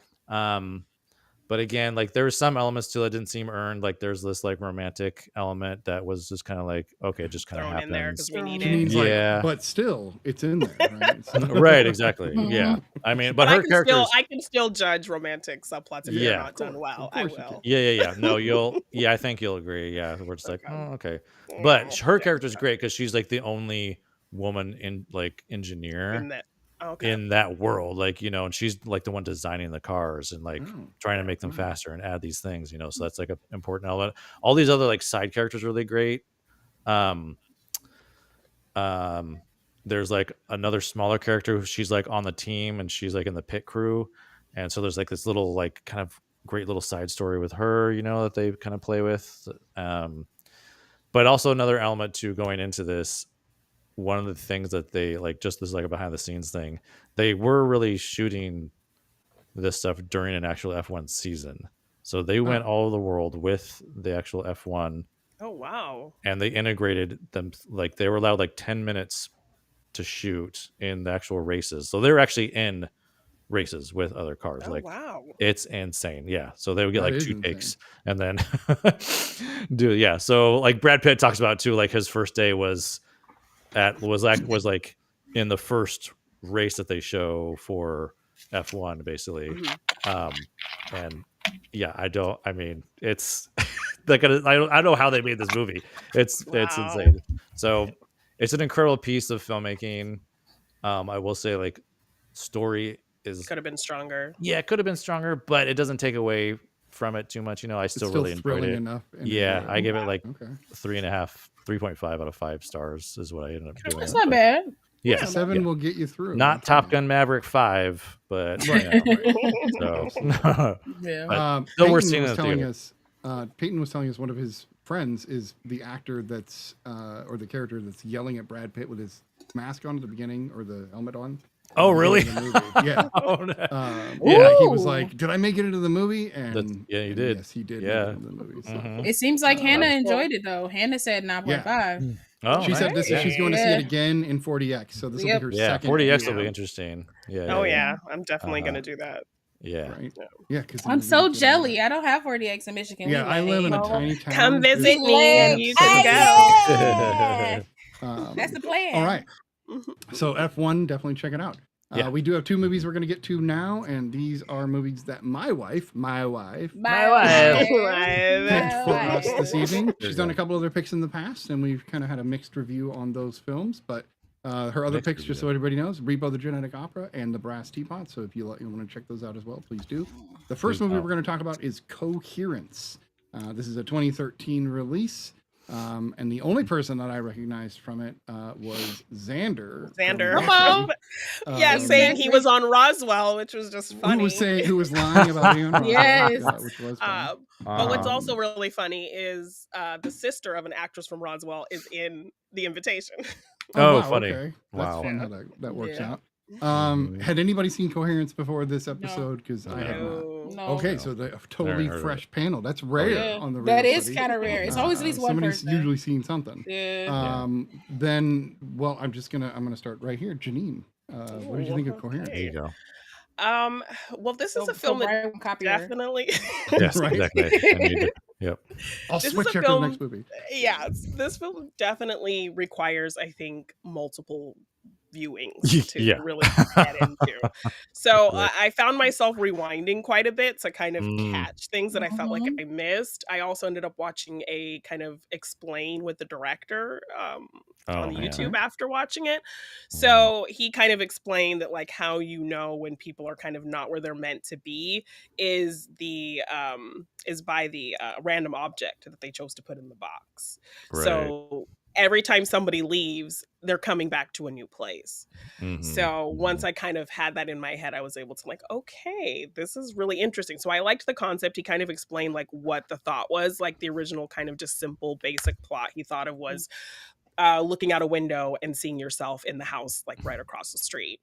B: But again, like there were some elements to it that didn't seem earned. Like there's this like romantic element that was just kind of like, okay, it just kind of
F: Thrown in there
B: happens.
F: because we need
D: Thrown in.
F: it.
A: Janine's
B: Yeah.
A: like, but still, it's in there, right? So-
B: Right, exactly. Yeah. I mean, but
F: But
B: her character's
F: I can still judge romantic subplots if they're
B: Yeah.
F: not done well.
A: Of
F: I
A: course you
F: will.
B: yeah. No, I think you'll agree. Yeah. We're just like,
F: Okay.
B: oh, okay. But her
F: Yeah,
B: character's great because she's like the only woman in like engineer
F: in that. Okay.
B: in that world, like, and she's like the one designing the cars and like
A: Oh,
B: trying to make them
A: wow.
B: faster and add these things, so that's like an important element. All these other like side characters are really great. um there's like another smaller character who she's like on the team and she's like in the pit crew, and so there's like this little like kind of great little side story with her, that they kind of play with. But also another element to going into this, one of the things that they like, just this like a behind the scenes thing, they were really shooting this stuff during an actual F1 season. So they went all over the world with the actual F1,
F: Oh wow.
B: and they integrated them. Like they were allowed like 10 minutes to shoot in the actual races. So they were actually in races with other cars.
F: Oh
B: Like
F: wow.
B: it's insane. Yeah. So they would get
A: That
B: like
A: is
B: 2
A: insane.
B: takes and then yeah. So like Brad Pitt talks about too, like his first day was like in the first race that they show for F1 basically. And yeah, I mean it's like I don't know how they made this movie. It's
F: Wow.
B: insane. So it's an incredible piece of filmmaking. I will say like story is
F: Could have been stronger.
B: it could have been stronger, but it doesn't take away from it too much. I
A: It's
B: still
A: still
B: really enjoyed
A: thrilling
B: it.
A: enough. and
B: Yeah,
A: enjoyable.
B: I give it like
A: Okay.
B: 3.5 out of 5 stars is what I ended up giving
D: That's
B: it.
D: not
B: But
D: bad.
B: yeah,
A: 7 will get you through.
B: not
A: That's
B: Top
A: fine.
B: Gun Maverick 5, but
A: Right.
B: so
D: Yeah.
B: but still worth seeing
A: Peyton
B: in
A: was
B: the
A: telling
B: theater.
A: us. Peyton was telling us one of his friends is the actor that's or the character that's yelling at Brad Pitt with his mask on at the beginning or the helmet on.
B: Oh,
A: at the
B: really?
A: beginning of the movie. Yeah.
B: Oh, no.
A: Yeah, he was
D: Ooh.
A: like, "Did I make it into the movie?" And
B: Yeah, you
A: and
B: did.
A: Yes, he did.
B: Yeah.
A: Make it into the movie. So.
B: Mhm.
D: It seems like Hannah
A: that's
F: cool.
D: enjoyed it though. Hannah said 9.5.
B: Oh,
A: She said
B: nice.
A: this. She's going to see
D: Yeah.
A: it again in 40x. So this will
D: Yep.
A: be her
B: Yeah,
A: second.
B: 40x will
A: view.
B: be interesting. Yeah.
F: Oh yeah, I'm definitely
B: Uh-huh.
F: gonna do that.
B: Yeah.
A: Right. Yeah, because
D: I'm so jelly. I don't have 40X in Michigan.
A: Yeah,
D: We
A: I live in a
D: late.
A: tiny town.
F: Come visit
A: There's-
F: me and
D: Late.
F: you
A: Hey,
F: can go.
D: That's the plan.
A: All right. So F1, definitely check it out.
B: Yeah.
A: We do have 2 movies we're going to get to now, and these are movies that my wife
D: My
B: wife.
A: picked
D: My
A: for us
D: wife.
A: this evening.
B: There
A: She's
B: you
A: done
B: go.
A: a couple other picks in the past, and we've kind of had a mixed review on those films. But her other
B: Mixed
A: picks, just so
B: review.
A: everybody knows, Repo the Genetic Opera and The Brass Teapot. So if you want to check those out as well, please do. The first
B: Please
A: movie
B: do.
A: we're going to talk about is Coherence. This is a 2013 release. And the only person that I recognized from it was Xander.
F: Xander.
A: from
D: Come
A: Buffy.
D: on.
F: Yeah,
A: Um,
F: saying he was on Roswell, which was just funny.
A: who was lying about being on Roswell,
D: Yes.
A: which was funny.
F: But what's
A: Um,
F: also really funny is the sister of an actress from Roswell is in The Invitation.
B: Oh,
A: wow,
B: funny.
A: Okay. That's
B: Wow.
A: fun how that works
D: Yeah.
A: out. Had anybody seen Coherence before this episode? Because I have not.
D: No.
A: Okay, so a totally
B: Never heard of
A: fresh panel. That's rare
D: Yeah.
A: on the
D: That
A: Real
D: is
A: Study.
D: kind of rare. It's always at least one
A: Somebody's
D: person.
A: usually seen something.
D: Yeah.
A: Then, well, I'm gonna start right here. Janine, what did you think of Coherence?
B: There you go.
F: Well, this is
D: So
F: a film that
D: Brian will copy her.
F: definitely
B: Yes,
A: Right.
B: exactly. I need to, yep.
A: I'll
F: This is
A: switch
F: a
A: after the
F: film-
A: next movie.
F: yeah, this film definitely requires, I think, multiple viewings to
B: Yeah.
F: really get into. So
B: Right.
F: I found myself rewinding quite a bit to kind of
B: Mm.
F: catch things that I felt like
D: Mhm.
F: I missed. I also ended up watching a kind of explain with the director
B: Oh,
F: on
B: man.
F: YouTube after watching it. So he kind of explained that like how you know when people are kind of not where they're meant to be is by the random object that they chose to put in the box.
B: Right.
F: So every time somebody leaves, they're coming back to a new place.
B: Mhm.
F: So once I kind of had that in my head, I was able to like, okay, this is really interesting. So I liked the concept. He kind of explained like what the thought was, like the original kind of just simple basic plot he thought of was looking out a window and seeing yourself in the house like right across the street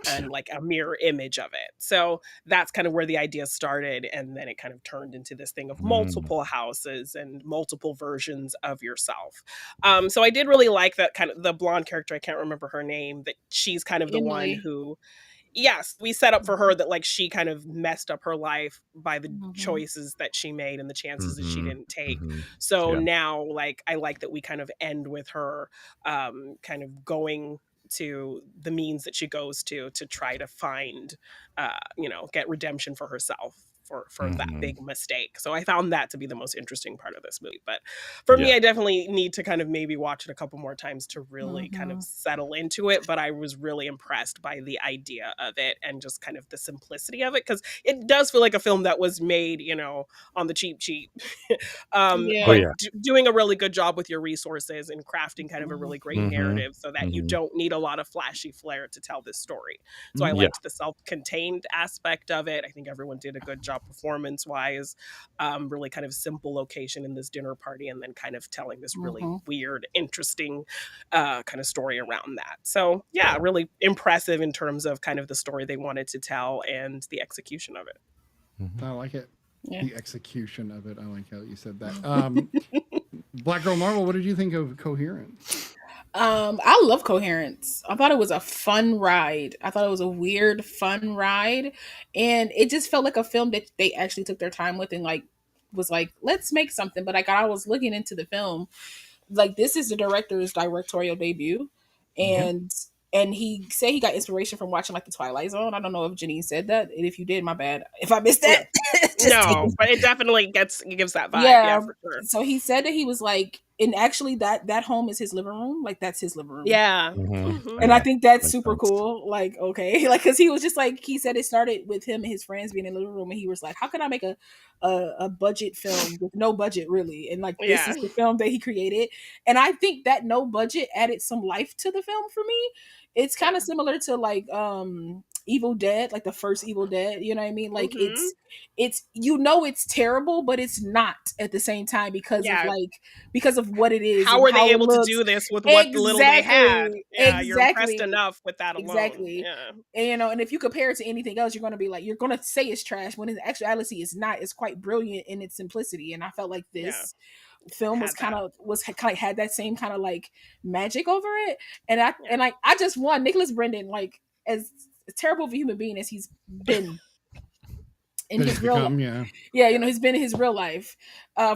F: and like a mirror image of it. So that's kind of where the idea started, and then it kind of turned into this thing of multiple houses and multiple versions of yourself. So I did really like that kind of the blonde character, I can't remember her name, that she's kind of the one
D: Emily.
F: who, yes, we set up for her that like she kind of messed up her life by the choices that she made and the chances that she didn't take. So now like I like that we kind of end with her kind of going to the means that she goes to try to find get redemption for herself for that big mistake. So I found that to be the most interesting part of this movie. But for me, I definitely need to kind of maybe watch it a couple more times to really kind of settle into it. But I was really impressed by the idea of it and just kind of the simplicity of it, because it does feel like a film that was made, on the cheap. Doing a really good job with your resources and crafting kind of a really great narrative so that you don't need a lot of flashy flair to tell this story. So I liked the self-contained aspect of it. I think everyone did a good job performance-wise. Really kind of simple location in this dinner party, and then kind of telling this really weird, interesting kind of story around that. So yeah, really impressive in terms of kind of the story they wanted to tell and the execution of it.
A: I like it. Yeah. The execution of it. I like how you said that. Black Girl Marvel, what did you think of Coherence?
D: I love Coherence. I thought it was a fun ride. I thought it was a weird, fun ride. And it just felt like a film that they actually took their time with and like was like, let's make something. But like I was looking into the film, like this is the director's directorial debut. And he said he got inspiration from watching like the Twilight Zone. I don't know if Janine said that. And if you did, my bad. If I missed that.
F: No, but it definitely gives that vibe. Yeah, for sure.
D: So he said that he was like, and actually that home is his living room. Like that's his living room.
F: Yeah.
D: And I think that's super cool. Like, okay. Like, cause he was just like, he said it started with him and his friends being in the living room. And he was like, how can I make a budget film with no budget really? And like, this is the film that he created. And I think that no budget added some life to the film for me. It's kind of similar to like, Evil Dead, like the first Evil Dead, you know what I mean? Like it's it's terrible, but it's not at the same time because of what it is.
F: How are they able to do this with what little they had? Yeah, you're impressed enough with that alone.
D: Exactly.
F: Yeah.
D: And and if you compare it to anything else, you're gonna be like, you're gonna say it's trash when in actuality it's not. It's quite brilliant in its simplicity. And I felt like this film had that same kind of like magic over it. And I just want Nicholas Brendan, like as terrible of a human being as he's been in his real life. He's been in his real life.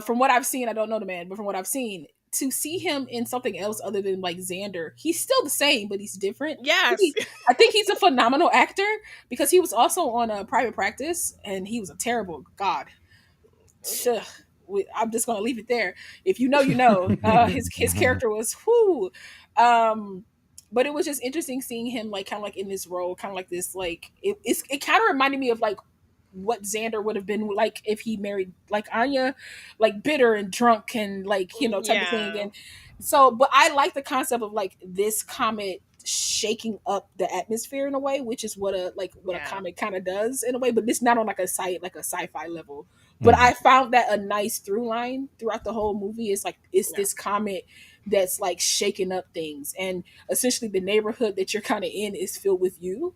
D: From what I've seen, I don't know the man, but from what I've seen, to see him in something else other than like Xander, he's still the same, but he's different.
F: Yes.
D: I think he's a phenomenal actor because he was also on Private Practice and he was a terrible God. I'm just gonna leave it there. If you know, you know. His character was whoo. But it was just interesting seeing him like kind of like in this role, kind of like this like it kind of reminded me of like what Xander would have been like if he married like Anya, like bitter and drunk and like type of thing. And so, but I like the concept of like this comet shaking up the atmosphere in a way, which is what a comet kind of does in a way, but this not on like a sci-fi level. But I found that a nice through line throughout the whole movie is like this comet that's like shaking up things, and essentially the neighborhood that you're kind of in is filled with you,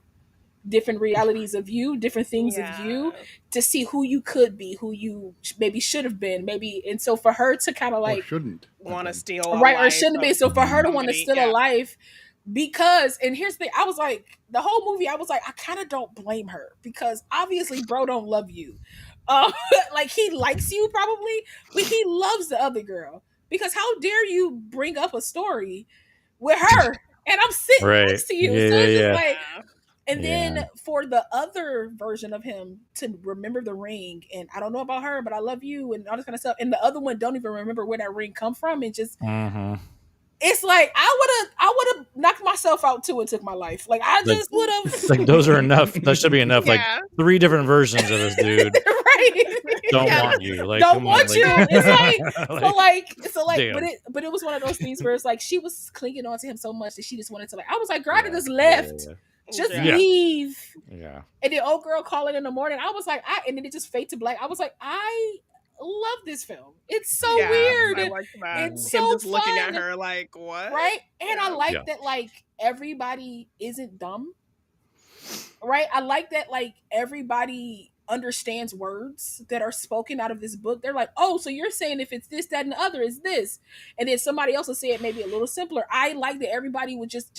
D: different realities of you, different things of you, to see who you could be, who you maybe should have been, maybe. And so for her to kind of like
A: shouldn't
F: want to steal
D: or shouldn't be, so for her to want to steal a life. Because, and here's the thing, I was like, the whole movie, I was like, I kind of don't blame her because obviously bro don't love you. Like he likes you probably, but he loves the other girl. Because how dare you bring up a story with her and I'm sitting next to you. So it's just like, and then for the other version of him to remember the ring, and I don't know about her, but I love you and all this kind of stuff. And the other one don't even remember where that ring come from, and just it's like I would have knocked myself out too and took my life. Like I just would have.
B: Like those are enough. That should be enough. Like 3 different versions of this dude.
D: Right.
B: Don't want you. Like
D: don't want you. It's like
B: damn.
D: but it was one of those things where it's like she was clinging on to him so much that she just wanted to I was like, girl, I just left. Just leave.
B: Yeah.
D: And the old girl calling in the morning. I was like, and then it just fade to black. I was like, I love this film. It's so
F: Yeah,
D: weird.
F: I like that.
D: It's
F: Him
D: so
F: just looking at
D: fun,
F: her like, what?
D: right? And I
F: Yeah.
D: like
B: Yeah.
D: that like everybody isn't dumb, right? I like that like everybody understands words that are spoken out of this book. They're like, oh, so you're saying if it's this, that, and the other is this, and then somebody else will say it maybe a little simpler. I like that everybody would just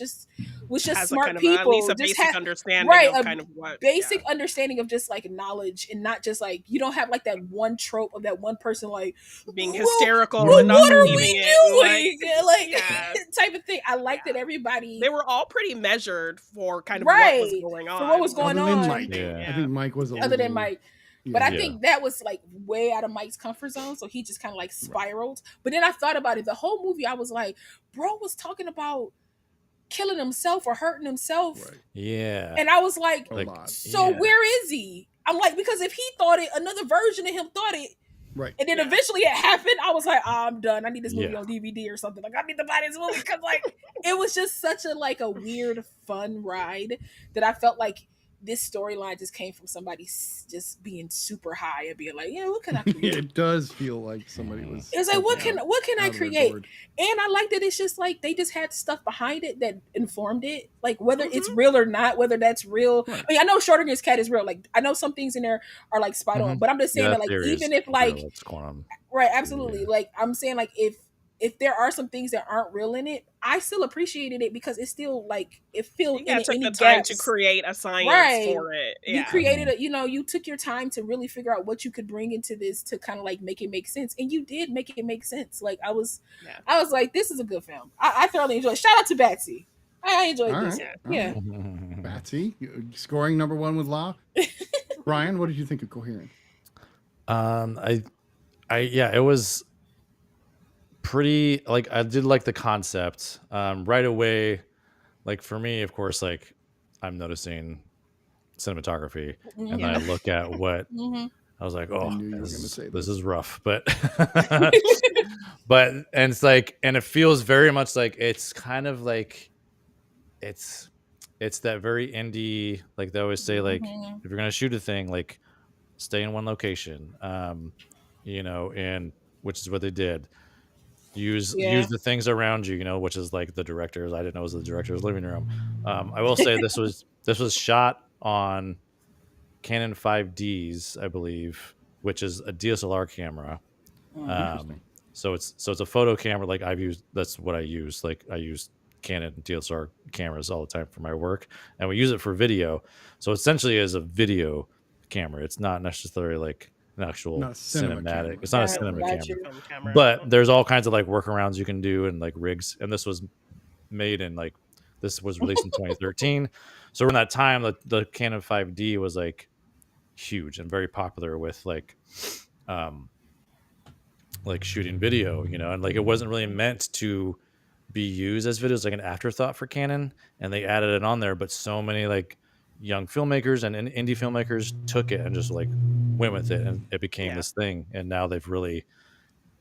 D: was just
F: Has a
D: smart
F: kind of
D: people,
F: at least a
D: just
F: basic
D: have
F: understanding
D: right
F: of
D: a
F: kind of what.
D: basic understanding of just like knowledge, and not just like you don't have like that one trope of that one person like
F: Being
D: well,
F: hysterical
D: well,
F: and not
D: what are
F: believing
D: we
F: it.
D: doing? Like
F: Yeah.
D: type of thing. I like
F: Yeah.
D: that everybody
F: They were all pretty measured for kind of what was going on.
D: for what was going
A: Other than
D: on.
A: Mike.
B: Yeah.
A: I think Mike was a
D: Other
A: little,
D: than Mike. But I
B: Yeah.
D: think that was like way out of Mike's comfort zone. So he just kind of like spiraled. But then I thought about it. The whole movie, I was like, bro was talking about killing himself or hurting himself.
A: Right.
B: Yeah.
D: And I was like,
A: A lot.
D: so
B: yeah.
D: where is he? I'm like, because if he thought it, another version of him thought it,
A: Right.
D: and then eventually it happened, I was like, oh, I'm done. I need this movie
B: Yeah.
D: on DVD or something. Like, I need to buy this movie because like it was just such a like a weird, fun ride that I felt like this storyline just came from somebody just being super high and being like, yeah, what can I create?
A: It does feel like somebody was.
D: It's like, what can I
A: out of their
D: create?
A: gourd.
D: And I like that it's just like they just had stuff behind it that informed it, like whether it's
F: Mhm.
D: real or not, whether that's real.
A: Right.
D: I mean, I know Schrodinger's cat is real. Like I know some things in there are like spot on,
B: Mhm.
D: but I'm just saying
B: Yeah,
D: that like
B: theory is
D: even if like
B: real. It's quantum.
D: right, absolutely.
B: Yeah.
D: Like I'm saying like if there are some things that aren't real in it, I still appreciated it because it's still like it filled
F: Yeah,
D: in
F: took
D: any
F: the time
D: gaps.
F: to create a science
D: Right.
F: for it.
D: You
F: Yeah.
D: created a, you took your time to really figure out what you could bring into this to kind of like make it make sense, and you did make it make sense. Like I was like, this is a good film. I thoroughly enjoyed it. Shout out to Batsy. I enjoyed
A: All
D: this.
A: right.
D: One. Yeah.
A: Batsy, scoring number one with Law. Brian, what did you think of Coherence?
B: It was pretty, like, I did like the concept right away. Like for me, of course, like I'm noticing cinematography, and then I look at what I was like, oh,
A: knew you were gonna say
B: this
A: this.
B: is rough, but and it's like, and it feels very much like it's kind of like it's that very indie, like they always say, like if you're gonna shoot a thing, like stay in one location, and which is what they did. Use the things around you, which is like the director's. I didn't know it was the director's living room. I will say this was shot on Canon 5Ds, I believe, which is a DSLR camera. So it's a photo camera. Like that's what I use. Like I use Canon DSLR cameras all the time for my work, and we use it for video. So essentially, as a video camera, it's not necessarily like an actual cinematic.
A: camera.
B: It's not a cinema camera. But there's all kinds of like workarounds you can do and like rigs. And this was this was released in 2013. So around that time, the Canon 5D was like huge and very popular with like shooting video, and like it wasn't really meant to be used as videos, like an afterthought for Canon, and they added it on there. But so many like young filmmakers and indie filmmakers took it and just like went with it, and it became this thing. And now they've really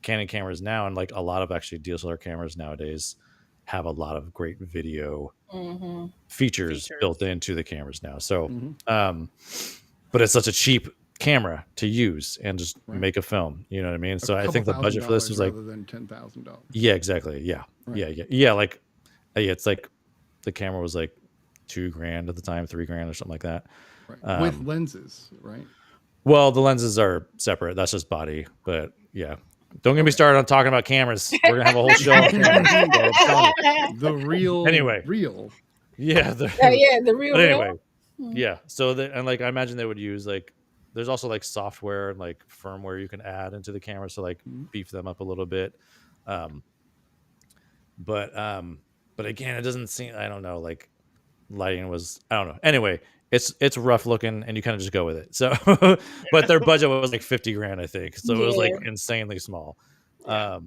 B: Canon cameras now, and like a lot of actually DSLR cameras nowadays have a lot of great video features built into the cameras now. So but it's such a cheap camera to use and just make a film, you know what I mean? So I think the budget for this was like
A: rather than $10,000.
B: Yeah, exactly. Yeah.
A: Right.
B: Yeah, like it's like the camera was like $2,000 at the time, $3,000 or something like that.
A: Right. With lenses, right?
B: Well, the lenses are separate. That's just body. But yeah, don't get me started on talking about cameras. We're gonna have a whole show on cameras.
A: The real,
B: Anyway.
A: real.
B: Yeah,
D: the real.
B: But anyway, yeah. So and like I imagine they would use like there's also like software and like firmware you can add into the cameras to like beef them up a little bit. But again, it doesn't seem, I don't know, like lighting was, I don't know. Anyway, it's rough looking and you kind of just go with it. So but their budget was like $50,000, I think. So it was like insanely small. But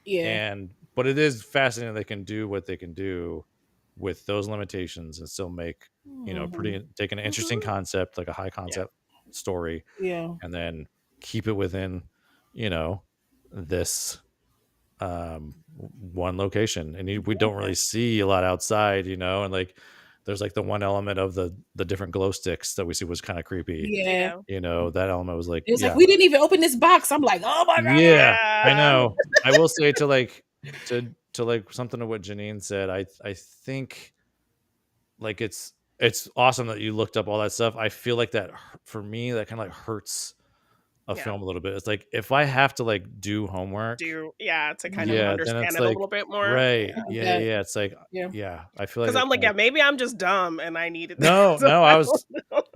B: it is fascinating they can do what they can do with those limitations and still make, take an interesting concept, like a high concept story, and then keep it within, this one location. And we don't really see a lot outside, and like there's like the one element of the different glow sticks that we see was kind of creepy.
D: Yeah.
B: You know, that element was like,
D: It was like, we didn't even open this box. I'm like, oh my God.
B: yeah, I know. I will say to like something of what Janine said, I think like it's awesome that you looked up all that stuff. I feel like that for me, that kind of like hurts a film a little bit. It's like if I have to like do homework,
F: To kind of
B: then
F: understand
B: it's
F: it a
B: like,
F: little bit more.
B: right.
D: Yeah.
B: Yeah. It's like,
D: Yeah.
B: I feel like
F: Because I'm like, maybe I'm just dumb and I needed
B: no,
F: this. So
B: I
F: don't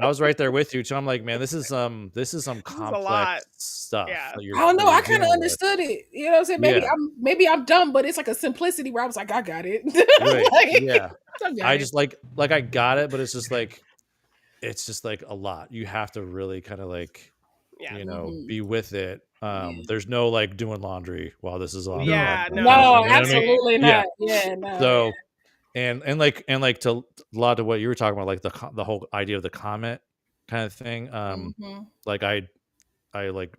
B: was right there with you too. I'm like, man, this is some
F: This is a lot.
B: complex stuff.
F: Yeah.
B: That
D: I don't know.
B: that
D: I
B: you're
D: kind of
B: dealing with.
D: understood it. You know what I'm saying? Maybe I'm dumb, but it's like a simplicity where I was like, I got it.
B: Right.
D: Like,
B: Yeah.
D: I
B: just like I got it, but it's just like a lot. You have to really kind of like, you know, be with it. There's no like doing laundry while this is on.
F: Yeah,
B: on
F: no,
B: you know what I mean?
D: absolutely
B: Yeah.
D: not. Yeah, no.
B: So and like to a lot of what you were talking about, like the whole idea of the comet kind of thing. Like I like,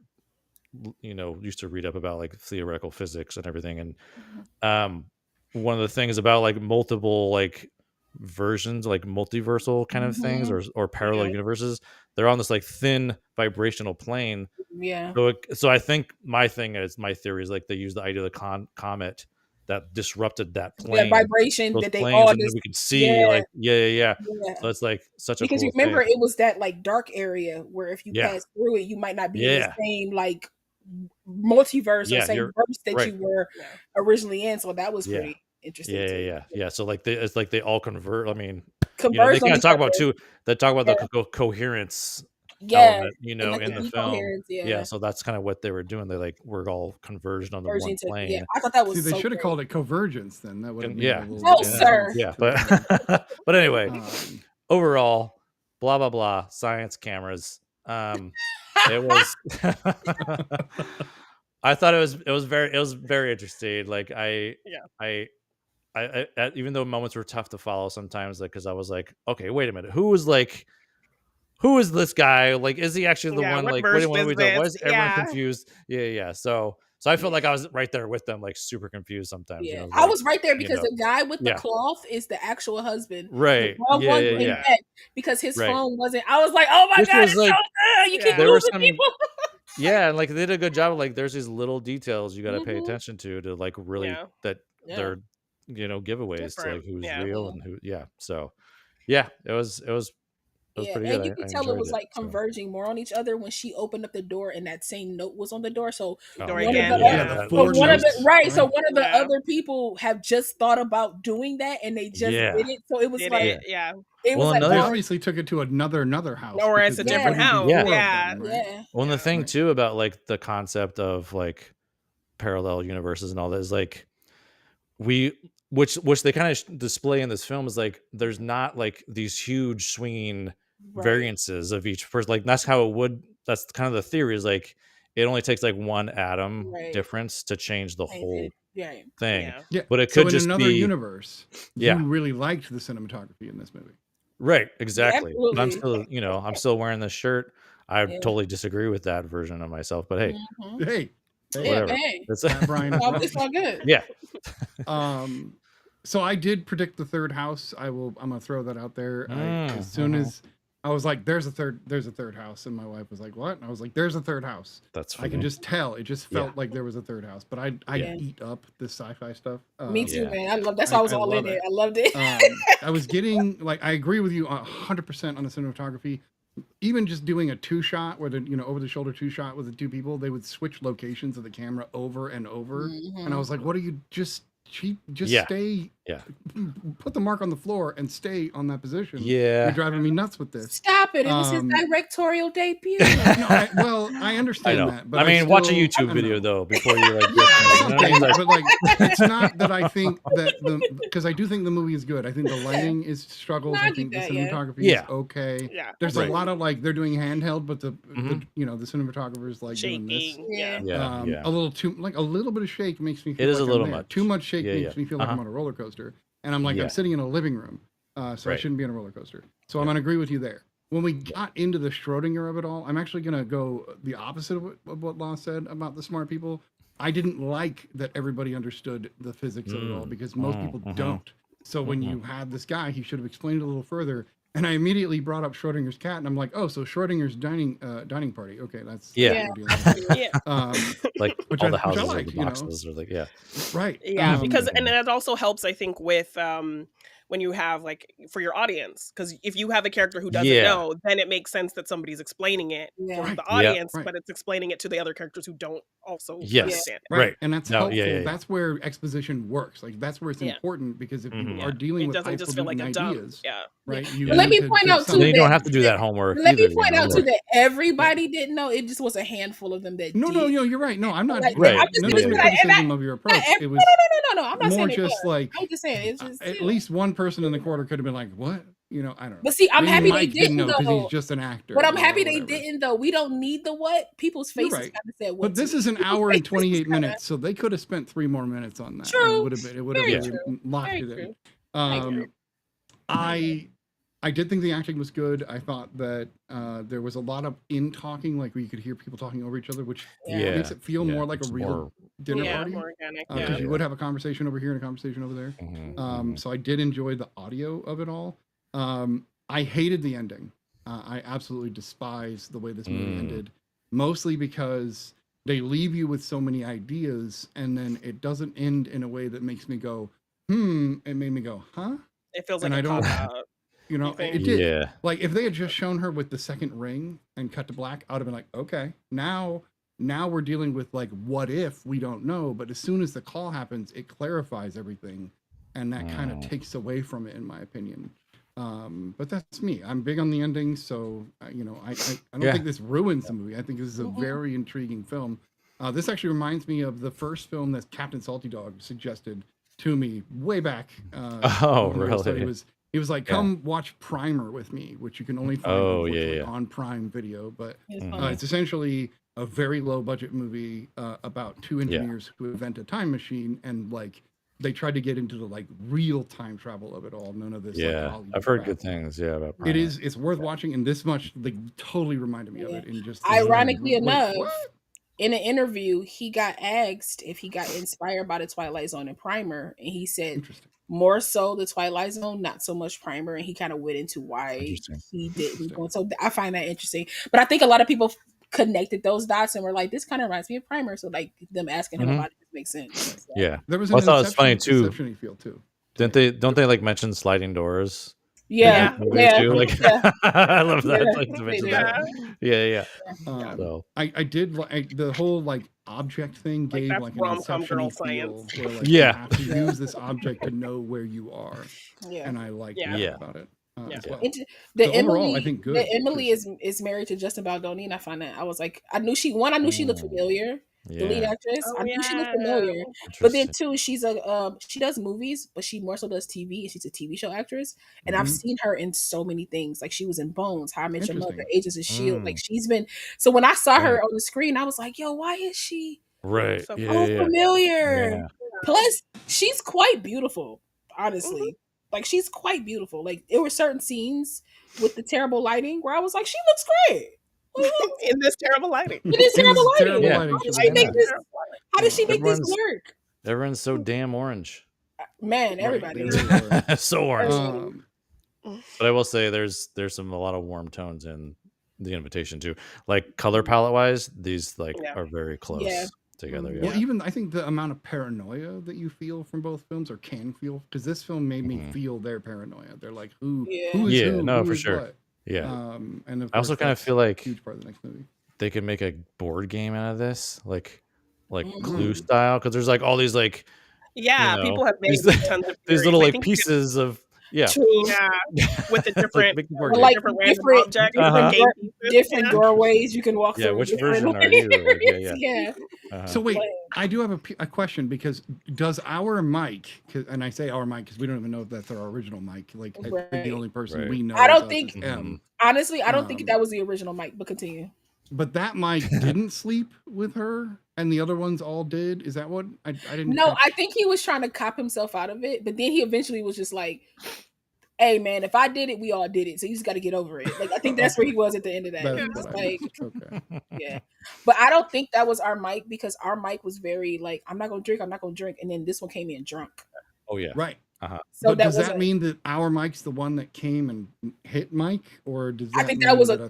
B: you know, used to read up about like theoretical physics and everything, and one of the things about like multiple like versions, like multiversal kind of things, or parallel universes, they're on this like thin vibrational plane.
D: Yeah.
B: So I think my theory is like they use the idea of the comet that disrupted that plane,
D: vibration
B: those
D: that they
B: planes,
D: all
B: and then
D: just
B: we could see like
D: yeah.
B: So it's like such a
D: because
B: cool
D: you remember
B: thing.
D: it was that like dark area where if you pass through it, you might not be in the same like multiverse or same verse that you were originally in. So that was pretty interesting.
B: Yeah. So like it's like they all convert. I mean,
D: Converse
B: they kind of talk about too. They talk about the coherence element, you know, in the film. So that's kind of what they were doing. They like we're all converged on the one plane.
D: I thought that was
A: they should have called it convergence. Then that would have been
D: sir.
B: Yeah, but anyway, overall, blah blah blah. Science cameras. It was. I thought it was very interesting. Like I even though moments were tough to follow sometimes, like because I was like, okay, wait a minute, who is this guy? Like, is he actually the one? Like, what are we doing? Why is everyone confused? Yeah. So I felt like I was right there with them, like super confused sometimes.
D: Yeah,
B: You know,
D: I was right there because the guy with the cloth is the actual husband.
B: Right.
D: Yeah. Because his phone wasn't. I was like, oh my God, it's like, so good. You keep losing people.
B: Yeah, and like they did a good job of like there's these little details you got to pay attention to like really that they're giveaways to like who's real and who so it was pretty good.
D: And you could tell it was like converging more on each other when she opened up the door and that same note was on the door. So one of the other people have just thought about doing that and they just did it. So it was it was
A: they obviously took it to another house.
F: Or it's a different house.
B: Well, the thing too about like the concept of like parallel universes and all that is like which they kind of display in this film is like there's not like these huge swinging variances of each person. Like that's how it would. That's kind of the theory is like it only takes like one atom difference to change the whole thing.
A: Yeah.
B: But it could just
A: in another
B: be
A: universe. You really liked the cinematography in this movie.
B: Right, exactly. But I'm still, I'm still wearing this shirt. I totally disagree with that version of myself, but hey, whatever. It's
A: Brian.
D: It's all good.
B: Yeah.
A: So I did predict the third house. I'm gonna throw that out there. As soon as I was like, "There's a third house," and my wife was like, "What?" And I was like, "There's a third house."
B: That's funny.
A: I can just tell. It just felt like there was a third house. But I eat up this sci-fi stuff.
D: Me too, man. I love. That's why I was all in it. I loved it.
A: I was getting like I agree with you 100% on the cinematography. Even just doing a two shot where the over the shoulder two shot with the two people, they would switch locations of the camera over and over, and I was like, "What are you just?" Stay.
B: Yeah.
A: Put the mark on the floor and stay on that position.
B: Yeah.
A: You're driving me nuts with this.
D: Stop it. It was his directorial debut.
A: I understand that. But
B: I mean, watch a YouTube video though before you like.
A: But like, it's not that I think that because I do think the movie is good. I think the lighting is struggles. I think the cinematography is okay.
F: Yeah.
A: There's a lot of like they're doing handheld, but the cinematographer's like doing this. A little too like a little bit of shake makes me feel
B: it is
A: like
B: a little
A: I'm there.
B: much.
A: Too much shake makes me feel like I'm on a roller coaster. And I'm like, I'm sitting in a living room. So I shouldn't be in a roller coaster. So I'm going to agree with you there. When we got into the Schrodinger of it all, I'm actually going to go the opposite of what Law said about the smart people. I didn't like that everybody understood the physics of it all because most people don't. So when you have this guy, he should have explained it a little further. And I immediately brought up Schrodinger's cat, and I'm like, oh, so Schrodinger's dining party. Okay, that's
B: Yeah.
A: what we're dealing with.
F: Yeah.
B: Like
A: Which
B: all
A: I-
B: the
A: which I
B: houses or
A: liked,
B: the
A: you know.
B: boxes or like
A: Right.
F: Yeah, because and that also helps, I think, with when you have like for your audience, because if you have a character who doesn't know, then it makes sense that somebody's explaining it
D: Yeah.
F: for the
B: Right.
F: audience,
A: Right.
F: but it's explaining it to the other characters who don't also
B: Yes.
F: understand it.
A: Right.
B: Right.
A: And that's
B: No,
A: helpful.
B: yeah.
A: That's where exposition works. Like that's where it's
F: Yeah.
A: important, because if you
F: Yeah.
A: are dealing
F: It
A: with
F: doesn't just feel like
A: highfalutin
F: a dump.
A: ideas,
F: Yeah.
A: right?
D: Yeah.
A: You
D: But let
A: need
D: me
A: to
D: point
A: give
D: out, too,
A: some-
B: Then you don't
D: that-
B: have to do that homework
D: Let
B: either.
D: me point
B: you know,
D: out too
B: like-
D: that everybody didn't know. It just was a handful of them that
A: No,
D: did.
A: no, you're right. No, I'm not.
D: Like,
B: Right.
D: I'm just
A: None
D: gonna
A: of your
D: say, and
A: criticism of your approach. It was
D: no. I'm not
A: more
D: saying it
A: just
D: was.
A: like
D: I'm just saying it's just
A: at least one person in the quarter could have been like, "What?" You know, I don't know.
D: But see, I'm
A: Maybe
D: happy
A: Mike
D: they didn't
A: know because
D: though.
A: he's just an actor.
D: But I'm
A: you know,
D: happy
A: or
D: they
A: whatever.
D: didn't though. We don't need the what. People's
A: You're
D: faces
A: right.
D: kind of said what.
A: But this
D: to.
A: is an
D: People's
A: hour and
D: faces
A: 28
D: kinda-
A: minutes, so they could have spent 3 more minutes on that.
D: True.
A: It would have
D: Very
A: been
D: true.
A: locked
D: Very
A: it in.
D: true. I agree.
A: I did think the acting was good. I thought that there was a lot of talking, like where you could hear people talking over each other, which
B: Yeah.
A: makes it feel more like a
B: it's
A: real
B: more-
A: dinner
F: Yeah,
A: party.
F: more organic.
A: Because
F: Yeah.
A: you would have a conversation over here and a conversation over there. So I did enjoy the audio of it all. I hated the ending. I absolutely despise the way this movie ended, mostly because they leave you with so many ideas, and then it doesn't end in a way that makes me go, It made me go, huh?
F: It feels
A: And
F: like
A: I
F: a
A: don't-
F: cop-out.
A: You know,
F: You think?
A: it did.
B: Yeah.
A: Like if they had just shown her with the second ring and cut to black, I would have been like, okay, now we're dealing with like what if, we don't know. But as soon as the call happens, it clarifies everything, and that kind of takes away from it, in my opinion. But that's me. I'm big on the ending, so you know, I don't think this ruins the movie. I think this is a very intriguing film. This actually reminds me of the first film that Captain Salty Dog suggested to me way back.
B: Oh,
A: when we were starting.
B: really?
A: He was like, "Come watch Primer with me," which you can only find unfortunately, on Prime Video. But it's essentially a very low budget movie about two engineers who invent a time machine, and like they tried to get into the like real time travel of it all. None of this. Like, Hollywood
B: I've heard
A: crap.
B: good things. Yeah, about
A: It is. It's worth watching, and this much like totally reminded me of it. In just
D: Ironically
A: like,
D: enough,
A: what?
D: in an interview, he got asked if he got inspired by the Twilight Zone and Primer, and he said
A: Interesting.
D: more so the Twilight Zone, not so much Primer, and he kind of went into why he didn't go. So I find that interesting. But I think a lot of people connected those dots and were like, "This kind of reminds me of Primer." So like them asking him about it makes sense. So,
B: Yeah.
A: There was
B: Well,
A: an
B: I thought it was funny, too.
A: Inception-y feel too.
B: Don't they like mention sliding doors?
D: yeah,
B: Movie
D: yeah,
B: too? Like,
D: yeah.
B: I love that.
D: Yeah,
B: Like, to
D: they
B: mention
D: do.
B: that. Yeah. So
A: I did like the whole like object thing
F: Like,
A: gave
F: that's
A: like an
F: rom-com
A: Inception-y
F: girl
A: feel
F: science.
A: where like
B: Yeah.
A: you have to use this object to know where you are,
D: Yeah.
A: and I like
F: Yeah.
A: that
B: Yeah.
A: about it
F: Yeah.
A: as well.
D: The
A: So
D: Emily,
A: overall, I think good,
D: the Emily
A: because-
D: is married to Justin Baldoni, and I find that I was like, I knew she looked familiar. The lead
B: yeah.
D: actress,
F: Oh,
D: I knew she looked
F: yeah.
D: familiar. But then
B: Interesting.
D: too, she's a she does movies, but she more so does TV, and she's a TV show actress. And I've
A: Mhm.
D: seen her in so many things. Like she was in Bones, How I Met Your Mother,
A: Interesting.
D: Agents of Shield.
B: Mm.
D: Like she's been. So when I saw her
B: Right.
D: on the screen, I was like, "Yo, why is she
B: Right.
F: So
B: Yeah.
D: so
B: Yeah.
D: familiar?"
B: Yeah.
D: Plus, she's quite beautiful. Honestly, like she's quite beautiful. Like there were certain scenes with the terrible lighting where I was like, "She looks great."
F: In this terrible lighting.
D: It is terrible
A: It is
D: lighting.
A: terrible
B: Yeah.
A: lighting,
D: How
A: she
D: did
A: was
D: she
A: in
D: make
A: that.
D: this? How did she make this
B: Everyone's-
D: work?
B: Everyone's so damn orange.
D: Man,
A: Right,
D: everybody.
A: they really were.
B: So orange.
A: Um,
B: But I will say there's a lot of warm tones in the invitation too. Like color palette wise, these like
F: Yeah.
B: are very close
D: Yeah.
B: together.
D: Mhm.
B: Yeah.
A: Well, even I think the amount of paranoia that you feel from both films, or can feel, because this film made me feel their paranoia. They're like, who is
B: Yeah,
A: who?
B: no,
A: Who
B: for
A: is
B: sure.
A: what?
B: Yeah.
A: And of
B: I also
A: course,
B: kind of
A: that's
B: feel like
A: a huge part of the next movie.
B: they could make a board game out of this, like Clue
A: Mhm.
B: style, because there's like all these like
F: Yeah,
B: you know,
F: people have made
B: these,
F: tons of
B: these
F: theories.
B: little
F: I
B: like
F: think you could-
B: pieces of
D: True.
F: Yeah, with the
B: It's like
F: different,
B: make the board
D: But
B: game.
D: like
F: different random
D: different,
F: objects,
B: Uh-huh.
F: game pieces.
D: different
F: Yeah.
D: doorways you can walk
B: Yeah,
D: through.
B: which
D: different
B: version are you? Like,
D: areas.
B: yeah.
D: Yeah.
B: Uh-huh.
A: So wait,
D: Like-
A: I do have a question, because does our mic, and I say our mic because we don't even know if that's our original mic. Like I think
D: Right.
A: the only person
B: Right.
A: we know.
D: I don't
A: is us
D: think-
A: is M.
D: Honestly, I don't think
A: Um,
D: that was the original mic, but continue.
A: But that mic didn't sleep with her, and the other ones all did. Is that what I didn't?
D: No,
A: catch-
D: I think he was trying to cop himself out of it, but then he eventually was just like, "Hey, man, if I did it, we all did it. So you just got to get over it." Like I think that's where he was at the end of that.
A: That's
D: He was
A: what I
D: like,
A: missed. Okay.
D: yeah, but I don't think that was our mic, because our mic was very like, "I'm not gonna drink, I'm not gonna drink," and then this one came in drunk.
B: Oh yeah.
A: Right.
D: So
A: But
D: that
A: does
D: was
A: that mean that our Mike's the one that came and hit Mike, or does that
D: I think
A: mean
D: that was
A: the
D: another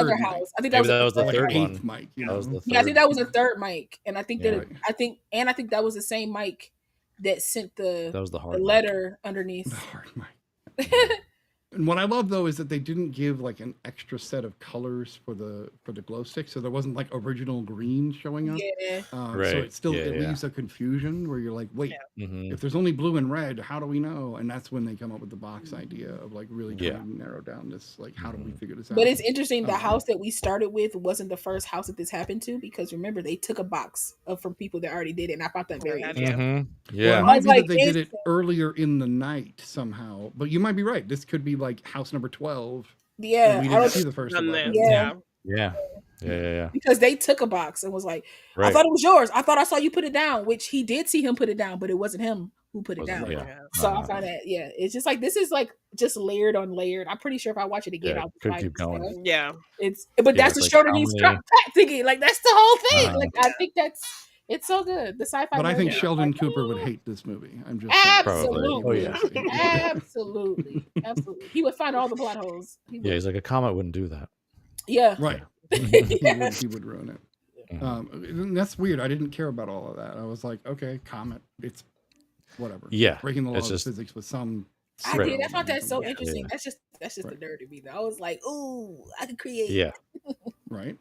A: third Mike?
D: house. I think that
B: Maybe that was the
A: Like
B: third
A: an eighth
B: one.
A: Mike, you
B: That was
A: know?
B: the
D: Yeah, I think
B: third.
D: that was a third Mike, and I think
B: Yeah.
D: I think that was the same Mike that sent
B: That
D: the
B: was the hard Mike.
D: letter
A: The
D: underneath.
A: hard Mike. And what I love though is that they didn't give like an extra set of colors for the glow stick, so there wasn't like original green showing up.
D: Yeah,
A: So
B: Right.
A: it still
B: Yeah,
A: it
B: yeah.
A: leaves a confusion where you're like, wait,
B: Mhm.
A: if there's only blue and red, how do we know? And that's when they come up with the box idea of like really
B: Yeah.
A: trying to narrow down this, like, how do we figure this out?
D: but it's interesting. The
A: Um,
D: house that we started with wasn't the first house that this happened to, because remember they took a box from people that already did it, and I found that very
F: Yeah.
D: interesting.
B: Mhm.
A: Well, it
B: Yeah.
A: might
D: was
A: be
D: like,
A: that they did it
D: it's-
A: earlier in the night somehow, but you might be right. This could be like house number 12.
D: Yeah,
A: and we
D: I
A: didn't
D: don't
A: see the first
F: Done
A: 11.
F: this,
D: Yeah.
F: yeah.
B: Yeah.
D: because they took a box and was like, I
B: Right.
D: thought it was yours. I thought I saw you put it down, which he did see him put it down, but it wasn't him who put it
B: Wasn't-
D: down.
B: yeah.
F: Yeah.
D: So I
B: Uh-huh.
D: found that, it's just like, this is like just layered on layered. I'm pretty sure if I watch it again,
B: Yeah,
D: I'll
B: could
D: find
B: keep
D: this
B: going.
D: stuff.
F: Yeah.
D: But
B: Yeah,
D: that's
B: it's
D: the
B: like
D: Schroeder
B: how
D: he's
B: many-
D: thinking. Like that's the whole thing.
B: Uh-huh.
D: Like I think it's so good. The sci-fi.
A: But I think
D: nerd is
A: Sheldon
D: like,
A: Cooper would hate this movie. I'm just saying.
D: Absolutely.
B: Probably. Oh,
A: yeah.
D: Absolutely. He would find all the plot holes. He
B: Yeah,
D: would.
B: he's like a comet wouldn't do that.
D: Yeah.
A: Right.
D: Yeah.
A: He would ruin it.
B: Mhm.
A: And that's weird. I didn't care about all of that. I was like, okay, comet. It's whatever.
B: Yeah,
A: Breaking the laws
B: it's
A: of
B: just-
A: physics with some.
D: I
B: Right.
D: did. I thought that so
A: Yeah.
D: interesting.
B: Yeah.
D: That's just
A: Right.
D: the nerd in me. Though. I was like, ooh, I could create.
B: Yeah.
A: Right.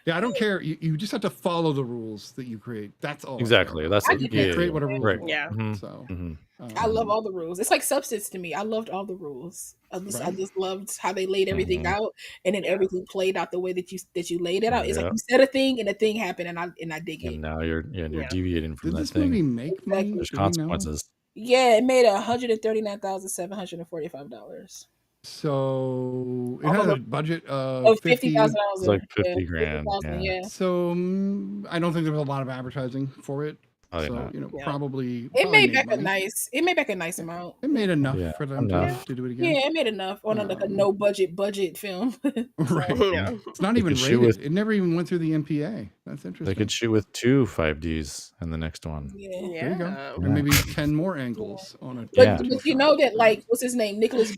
A: Yeah, I don't care. You just have to follow the rules that you create. That's all. I care
B: Exactly.
A: about.
B: That's
D: I
B: it.
D: get
A: You
D: that.
A: can create whatever rules
B: Right.
A: you want.
F: Yeah.
B: Mhm.
A: So
B: Mhm.
D: I love all the rules. It's like Substance to me. I loved all the rules. I
A: Right.
D: just loved how they laid everything
B: Mhm.
D: out, and then everything played out the way that you laid it out. It's like
B: Yeah.
D: you said a thing, and a thing happened, and I dig it.
B: And now you're
F: Yeah.
B: deviating from
A: Did
B: that
A: this
B: thing.
A: movie make money?
D: Exactly.
B: There's
A: Do we know?
B: consequences.
D: Yeah, it made $139,745.
A: So it
D: Off
A: had
D: of
A: a
D: a-
A: budget
D: Oh,
A: of
D: 50,000
B: It's
D: dollars.
B: like 50 grand.
D: 50,000,
B: Yeah.
D: yeah.
A: So I don't think there was a lot of advertising for it.
B: Probably
A: So
B: not.
F: Yeah.
A: probably
D: It made back
A: money.
D: It made back a nice amount.
A: It made enough
B: Yeah,
A: for them
B: enough.
A: to do it again.
D: Yeah, it made enough on like a no budget film.
A: Right.
F: Yeah.
A: It's not
B: They
A: even
B: could shoot
A: rated.
B: with-
A: It never even went through the MPA. That's interesting.
B: They could shoot with 2 5Ds in the next one.
D: Yeah.
A: There you go.
F: Yeah.
A: And maybe 10 more angles on it.
B: Yeah.
D: But you know that, like, what's his name? Nicholas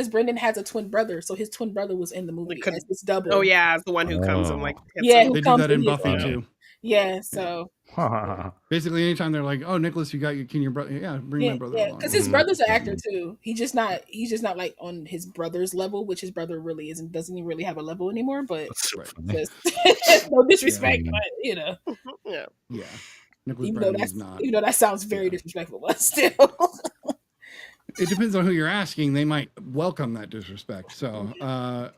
D: Brendan has a twin brother, so his twin brother was in the movie
F: could-
D: as this double.
F: Oh yeah, it's the one who comes and like hits
D: Yeah,
F: him.
D: who
A: They did
D: comes
A: that in
D: in
A: Buffy
B: his-
A: too.
D: Yeah, so
A: Basically, anytime they're like, "Oh, Nicholas, can your brother? Yeah, bring my brother along."
D: because his
B: Mhm.
D: brother's an actor too. He's just not like on his brother's level, which his brother really isn't. Doesn't even really have a level anymore. But
B: That's so
A: Right.
B: funny.
D: just, no disrespect,
B: Yeah.
D: but you know,
F: Yeah.
A: Yeah, Nicholas
D: even though
A: Brennan is not.
D: that sounds very
A: Yeah.
D: disrespectful, but still.
A: It depends on who you're asking. They might welcome that disrespect. So,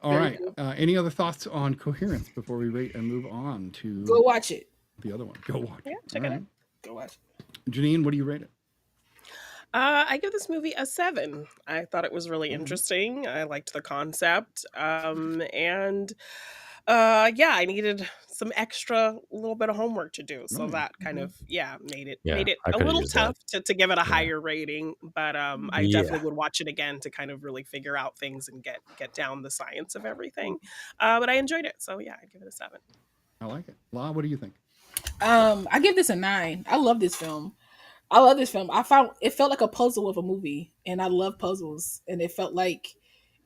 A: all right. Any other thoughts on Coherence before we rate and move on to
D: Go watch it.
A: the other one? Go watch.
F: Yeah,
A: it.
F: check
A: All
F: it
A: right.
F: out.
D: Go watch it.
A: Janine, what do you rate it?
F: I give this movie a 7. I thought it was really interesting. I liked the concept. And I needed some extra little bit of homework to do. So
A: Right.
F: that kind of made it
B: Yeah,
F: made it
B: I
F: a
B: coulda
F: little
B: used that.
F: tough to give it a higher rating. But I
B: Yeah.
F: definitely would watch it again to kind of really figure out things and get down the science of everything. But I enjoyed it. So yeah, I'd give it a 7.
A: I like it. La, what do you think?
D: I give this a 9. I love this film. I found it felt like a puzzle of a movie, and I love puzzles. And it felt like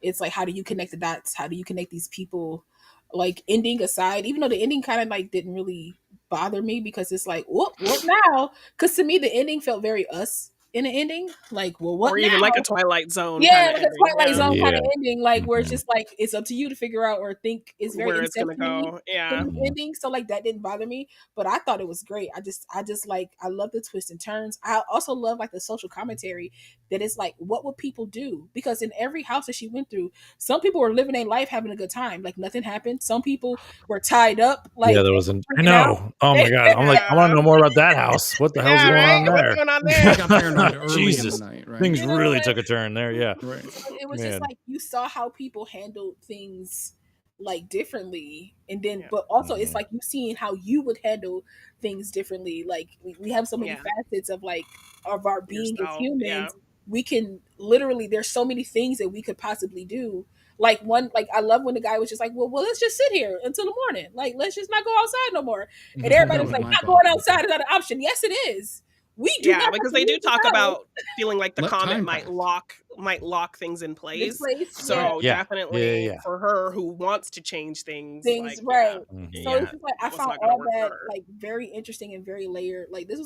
D: it's like, how do you connect the dots? How do you connect these people? Like, ending aside, even though the ending kind of like didn't really bother me, because it's like, what now? Because to me, the ending felt very Us in the ending. Like, well, what
F: Or
D: now?
F: even like a Twilight Zone.
D: Yeah,
F: kinda
D: like a
F: ending,
D: Twilight
F: yeah.
D: Zone kind
B: Yeah.
D: of ending, like where it's
B: Mhm.
D: just like it's up to you to figure out or think. It's very
F: Where it's gonna
D: Inception-y
F: go. Yeah.
D: in the ending, so like that didn't bother me, but I thought it was great. I just like, I love the twists and turns. I also love like the social commentary that is like, what would people do? Because in every house that she went through, some people were living their life having a good time, like nothing happened. Some people were tied up, like
B: Yeah, there was an. I
D: freaking
B: know.
D: out.
B: Oh my god. I'm like, I want to know more about that house. What the hell's
F: Yeah,
B: going
F: right?
B: on
F: What's
B: there?
F: going on
A: I
F: there?
A: got paranoid early
B: Jesus.
A: in the night, right?
B: Things
D: You know,
B: really
D: like-
B: took a turn there. Yeah.
A: Right.
D: It was
B: Man.
D: just like you saw how people handled things like differently, and then
F: Yeah.
D: but also it's
B: Mhm.
D: like you seeing how you would handle things differently. Like we have so many
F: Yeah.
D: facets of like of our being as
F: Yourself,
D: humans.
F: yeah.
D: We can literally, there's so many things that we could possibly do. Like I love when the guy was just like, well, let's just sit here until the morning. Like, let's just not go outside no more. And everybody was
A: was
D: like,
A: my
D: not
A: thought.
D: going outside is not an option. Yes, it is. We do not have
F: because
D: to
F: they do
D: leave the
F: talk
D: house.
F: about feeling like the
A: Let
F: comet
A: time
F: might
A: pass.
F: lock things in place. So
B: Yeah.
F: definitely
B: Yeah.
F: for her who wants to change things,
D: things,
F: like
D: right.
B: Mhm.
D: So it's just like I
F: was
D: found
F: not gonna
D: all
F: work for
D: that
F: her.
D: like very interesting and very layered. Like this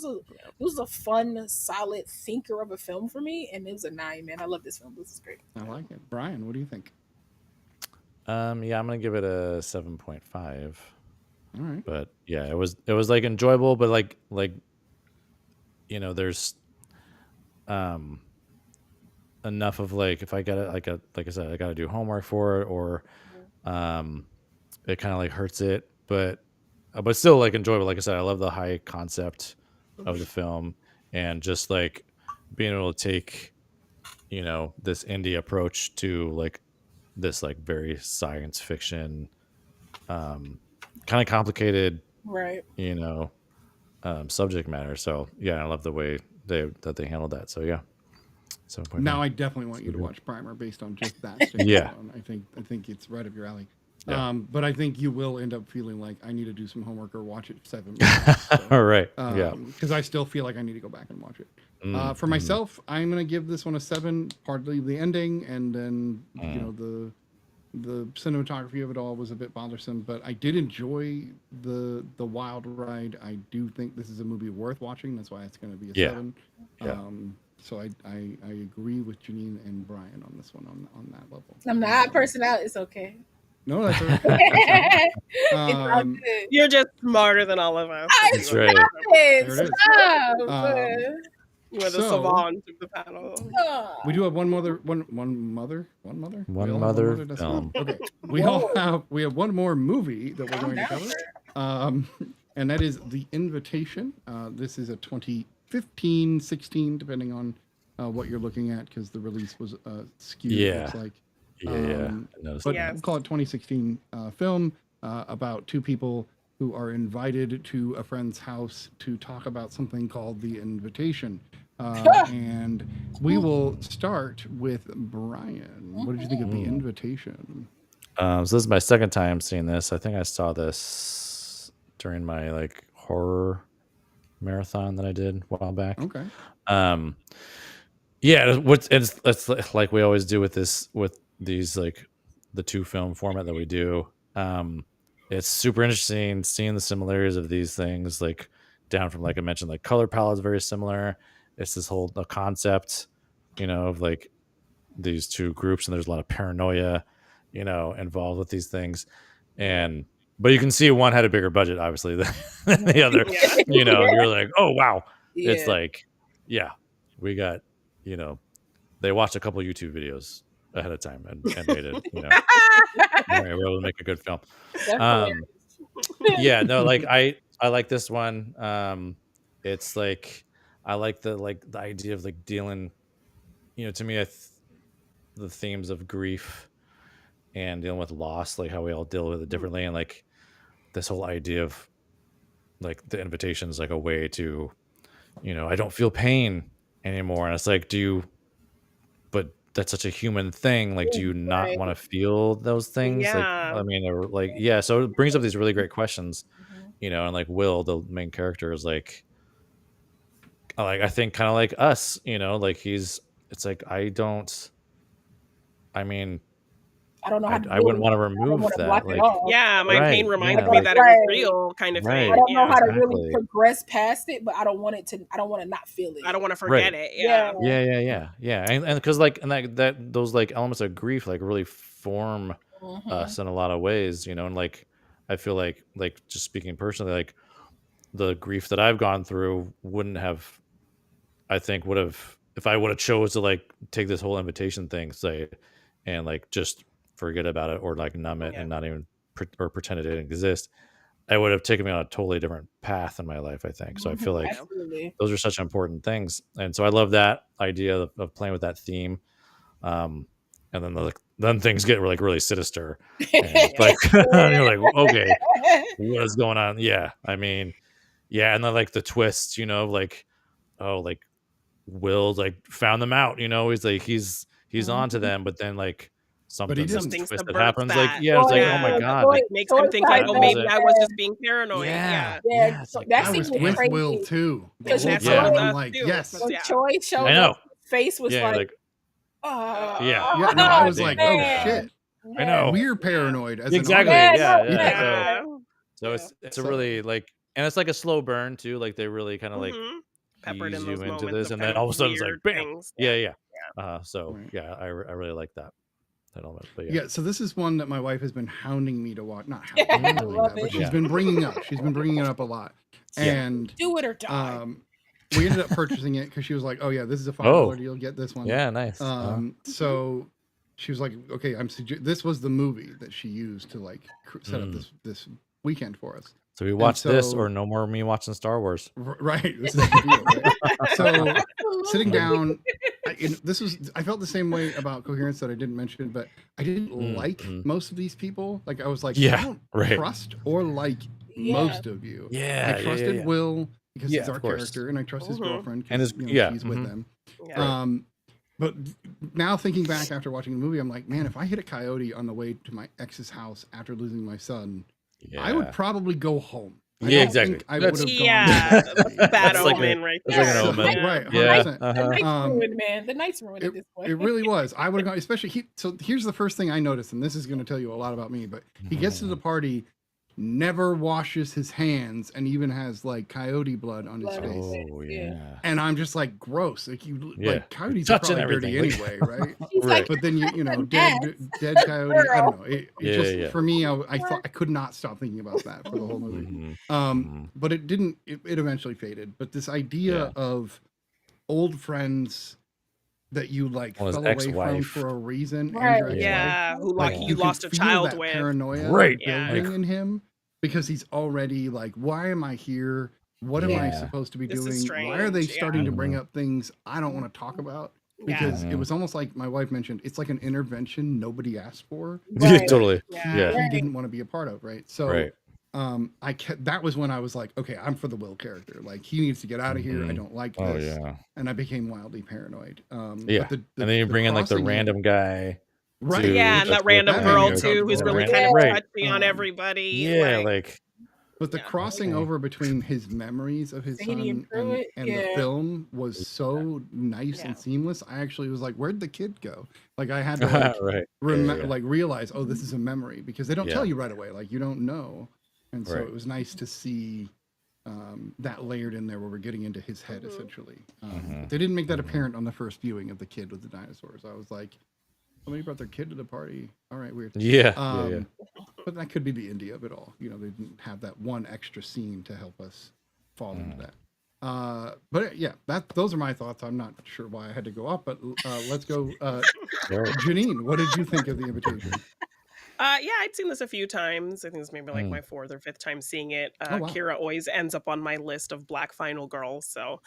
D: was a fun, solid thinker of a film for me, and it was a 9, man. I love this film. This is great.
A: I like it. Brian, what do you think?
B: Yeah, I'm gonna give it a 7.5.
A: All right.
B: But yeah, it was like enjoyable, but like there's enough of like if I got it like I said, I gotta do homework for it, or it kind of like hurts it, but still like enjoyable. Like I said, I love the high concept of the film, and just like being able to take this indie approach to like this like very science fiction, kind of complicated,
D: Right.
B: subject matter. So yeah, I love the way they handled that. So yeah, 7.5.
A: Now I definitely want you to watch Primer based on just that statement
B: Yeah.
A: alone. I think it's right up your alley.
B: Yeah.
A: But I think you will end up feeling like I need to do some homework or watch it 7 minutes.
B: All right. Yeah.
A: Because I still feel like I need to go back and watch it. For
B: Mhm.
A: myself, I'm gonna give this one a 7. Partly the ending, and then the cinematography of it all was a bit bothersome. But I did enjoy the wild ride. I do think this is a movie worth watching. That's why it's gonna be a
B: Yeah.
A: 7.
B: Yeah.
A: So I agree with Janine and Brian on this one on that level.
D: I'm not person out. It's okay.
A: No, that's all right. That's
D: It's
A: fine.
D: all good.
F: You're just smarter than all of us.
D: I
B: That's right.
D: stop it.
A: There it is.
D: Stop.
F: You are the
A: So-
F: savant of the panel.
A: We do have one mother. We all have
B: mother
A: that's
B: film.
A: fine. Okay. We have one more movie that we're going to cover. And that is The Invitation. This is a 2015, 16, depending on what you're looking at, because the release was skewed.
B: Yeah.
A: Looks like.
B: Yeah. I noticed
A: But
B: that.
A: we'll call it 2016 film about two people who are invited to a friend's house to talk about something called The Invitation. And we will start with Brian. What did you think of The Invitation?
B: So this is my second time seeing this. I think I saw this during my like horror marathon that I did a while back.
A: Okay.
B: Yeah, it's like we always do with these like the 2 film format that we do. It's super interesting seeing the similarities of these things, like down from like I mentioned, like color palettes very similar. It's this whole the concept, of like these 2 groups, and there's a lot of paranoia, involved with these things, but you can see one had a bigger budget, obviously, than the other. You're like, oh wow, it's like, yeah, we got, they watched a couple YouTube videos ahead of time and made it, we're able to make a good film. Yeah, no, like I like this one. It's like I like the idea of like dealing, to me, the themes of grief and dealing with loss, like how we all deal with it differently, and like this whole idea of like the invitation is like a way to, I don't feel pain anymore, and it's like, but that's such a human thing. Like, do you not want to feel those things? Like,
F: Yeah.
B: I mean, or like, yeah. So it brings up these really great questions, and like Will, the main character, is like I think kind of like us, like it's like
D: I don't know how to
B: I wouldn't want to
D: I don't
B: remove
D: want to
B: that.
D: block it
B: Like,
D: off.
F: Yeah, my
B: right,
F: pain reminded
B: yeah,
F: me
B: like,
F: that it was real, kind of
B: right,
D: I
F: thing.
D: don't know
F: Yeah.
D: how to
B: exactly.
D: really progress past it, but I don't want to not feel it.
F: I don't want to forget it.
D: Yeah.
B: Yeah, and because like and that those like elements of grief like really form us in a lot of ways, and like I feel like just speaking personally, like the grief that I've gone through would have if I would have chose to like take this whole invitation thing, say, and like just forget about it or like numb it
F: Yeah.
B: and not even or pretend it didn't exist, it would have taken me on a totally different path in my life, I think. So I feel like
D: Absolutely.
B: those are such important things, and so I love that idea of playing with that theme. And then things get like really sinister, and it's like and you're like, okay, what is going on? Yeah, I mean, yeah, and then like the twist, like, oh, like Will like found them out, he's like he's on to them, but then like
A: he didn't.
B: some twist that
F: subverts
B: happens. Like,
F: that.
B: yeah, it's like, oh my
F: Yeah.
B: god, like
F: Makes him think like, oh,
B: that
F: maybe
B: wasn't-
F: I was just being paranoid. Yeah.
D: Yeah,
B: it's like,
D: that
A: I
D: scene
A: was
D: was
A: with
D: crazy.
A: Will too. The
D: Because
A: whole
F: That's
B: Yeah.
A: time
F: with
A: I'm
F: us
A: like,
F: too.
A: yes.
F: But
D: when
F: yeah.
D: Troy showed
B: I know.
D: up, his face was
B: Yeah,
D: like,
B: yeah.
A: Yeah, no, I was like, oh
D: man.
A: shit.
B: I know.
A: We're paranoid as
B: Exactly.
A: an
D: Yeah,
A: audience.
D: no,
F: Yeah.
B: So it's a really like, and it's like a slow burn too. Like they really kind of like
F: Peppered
B: ease
F: in
B: you
F: those
B: into
F: moments
B: this,
F: of
B: and
F: kind
B: then
F: of
B: all of a sudden it's like,
F: weird
B: bam.
F: things.
B: Yeah. So
A: Right.
B: yeah, I really like that element. But
A: Yeah, so this is one that my wife has been hounding me to watch. Not hounding, not really
D: Love
A: that, but
D: it.
A: she's been bringing up. She's been bringing it up a lot.
B: Yeah.
A: And
D: do it or die.
A: we ended up purchasing it because she was like, "Oh yeah, this is a $5 deal. Get this one."
B: Yeah, nice.
A: So she was like, "Okay, this was the movie that she used to like set up this weekend for us."
B: So we watched this,
A: so-
B: or no more me watching Star Wars.
A: Right. This is the deal. Right? So sitting down, I felt the same way about Coherence that I didn't mention, but I didn't like most of these people. Like I was like, I don't trust or like most of you.
B: Yeah,
A: I trusted Will because he's
B: of
A: our
B: course.
A: character, and I trust his girlfriend
B: And
A: because
B: his-
A: she's with them.
F: Yeah.
A: But now thinking back after watching the movie, I'm like, man, if I hit a coyote on the way to my ex's house after losing my son, I would probably go home. I
B: Yeah,
A: don't
B: exactly.
A: think I would have gone.
F: Yeah, that's a bad
B: It's like
F: omen right
B: it's
F: there.
B: like an omen.
A: Right,
B: Yeah.
A: 100%.
D: The night's ruined, man. The night's ruined at this point.
A: It really was. I would have gone, especially so here's the first thing I noticed, and this is going to tell you a lot about me, but he gets to the party, never washes his hands, and even has like coyote blood on his face.
B: Oh yeah.
A: And I'm just like, gross. Like like coyotes
B: Touching
A: are probably dirty
B: everything.
A: anyway, right?
D: He's like,
A: But then you know, dead coyote. I don't know. It just for me, I thought I could not stop thinking about that for the whole movie. But it didn't. It eventually faded. But this idea of old friends that you like
B: Well, his
A: fell away
B: ex-wife.
A: from for a reason,
D: Right.
A: and your ex-wife,
F: Yeah, who
A: like,
F: you
A: could
F: lost a
A: feel
F: child
A: that
F: with.
A: paranoia
B: Right.
A: building in him because he's already like, why am I here? What am I supposed to be
F: This is
A: doing? Why are they
F: strange,
A: starting to bring up things I don't want to talk about? Because it was almost like my wife mentioned, it's like an intervention nobody asked for.
D: Right.
B: Totally.
F: Yeah.
B: Yeah.
A: He didn't want to be a part of, right? So that was when I was like, okay, I'm for the Will character. Like he needs to get out of here. I don't like this. And I became wildly paranoid.
B: And
A: but
B: then you bring in like the
A: crossing-
B: random guy.
A: Right.
B: to-
F: Yeah, and that
B: that's
F: random
B: with
F: girl
B: him.
F: too, who's really
B: Right.
F: kind of
B: Right.
F: touchy on everybody.
B: Yeah, like
A: But the crossing over between his memories of his
D: Sadie and
A: son
D: Pruitt,
A: and the film was so nice
F: Yeah.
A: and seamless. I actually was like, "Where'd the kid go?" Like I had to like,
B: right.
A: like realize, oh, this is a memory because they don't
B: Yeah.
A: tell you right away. Like you don't know, and so
B: Right.
A: it was nice to see that layered in there where we're getting into his head essentially. They didn't make that apparent on the first viewing of the kid with the dinosaurs. I was like, somebody brought their kid to the party. All right, weird.
B: Yeah.
A: But that could be the indie of it all. You know, they didn't have that one extra scene to help us fall into that. But yeah, those are my thoughts. I'm not sure why I had to go up, but let's go. Janine, what did you think of The Invitation?
F: Yeah, I'd seen this a few times. I think it's maybe like my fourth or fifth time seeing it.
A: Oh, wow.
F: Kira always ends up on my list of Black final girls. So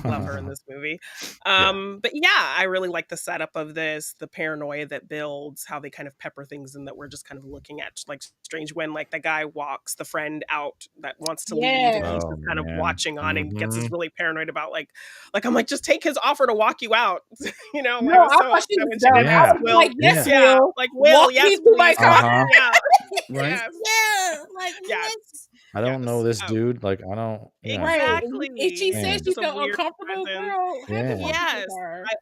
F: love her in this movie. But yeah, I really like the setup of this, the paranoia that builds, how they kind of pepper things in that we're just kind of looking at, like strange when like the guy walks the friend out that wants to leave and he's just kind of watching on and gets us really paranoid about like I'm like, just take his offer to walk you out. You know,
D: No, I thought she was done. I was like, yes, Will.
F: Like Will,
D: Walk me
F: yes,
D: to my
F: please.
D: car.
F: Yeah.
A: Right?
F: Yes.
D: Yeah, like
F: Yes.
B: I don't know this dude. Like I don't. Yeah.
F: Exactly.
D: And she
B: Man.
D: said she
F: Just a
D: felt
F: weird
D: uncomfortable,
F: presence.
D: girl.
F: Yes.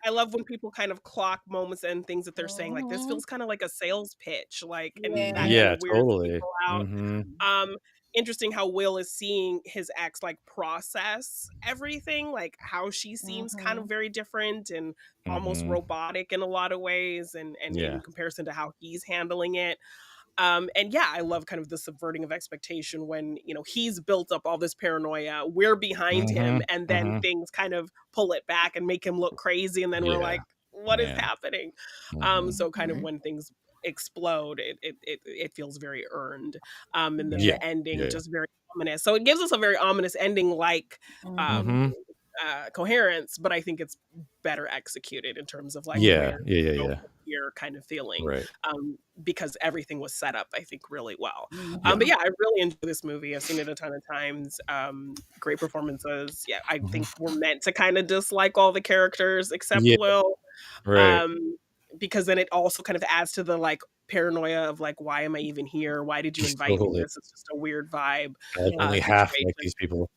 F: I love when people kind of clock moments and things that they're saying. Like this feels kind of like a sales pitch. Like and that kind
B: Yeah,
F: of weirds
B: totally.
F: people out. Interesting how Will is seeing his ex like process everything, like how she seems kind of very different and almost robotic in a lot of ways, and in comparison to how he's handling it. And yeah, I love kind of the subverting of expectation when, you know, he's built up all this paranoia, we're behind him, and then things kind of pull it back and make him look crazy, and then we're like, what is happening? So kind of when things explode, it feels very earned. And then the ending just very ominous. So it gives us a very ominous ending, like Coherence, but I think it's better executed in terms of like your kind of feeling,
B: Right.
F: Because everything was set up, I think, really well. But yeah, I really enjoy this movie. I've seen it a ton of times. Great performances. Yeah, I think we're meant to kind of dislike all the characters except Will.
B: Right.
F: because then it also kind of adds to the like paranoia of like, why am I even here? Why did you invite me?
B: Totally.
F: This is just a weird vibe.
B: Like only half like
F: situation.
B: these people.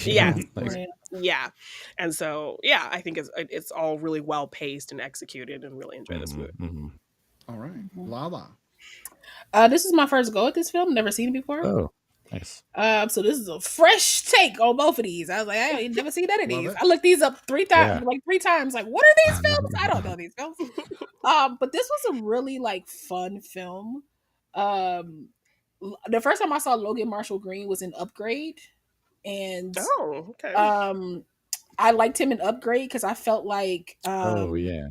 F: Yeah.
B: Like,
D: Right.
F: Yeah. And so, yeah, I think it's all really well paced and executed, and really enjoy this movie.
B: mhm.
A: All right. Lala.
D: This is my first go at this film. Never seen it before.
B: Oh, nice.
D: So this is a fresh take on both of these. I was like, I ain't never seen that of
A: Love
D: these.
A: it.
D: I looked these up three times,
B: Yeah.
D: like 3 times. Like, what are these films? I don't know these films. But this was a really like fun film. The first time I saw Logan Marshall Green was in Upgrade, and
F: Oh, okay.
D: I liked him in Upgrade because I felt like
B: Oh yeah.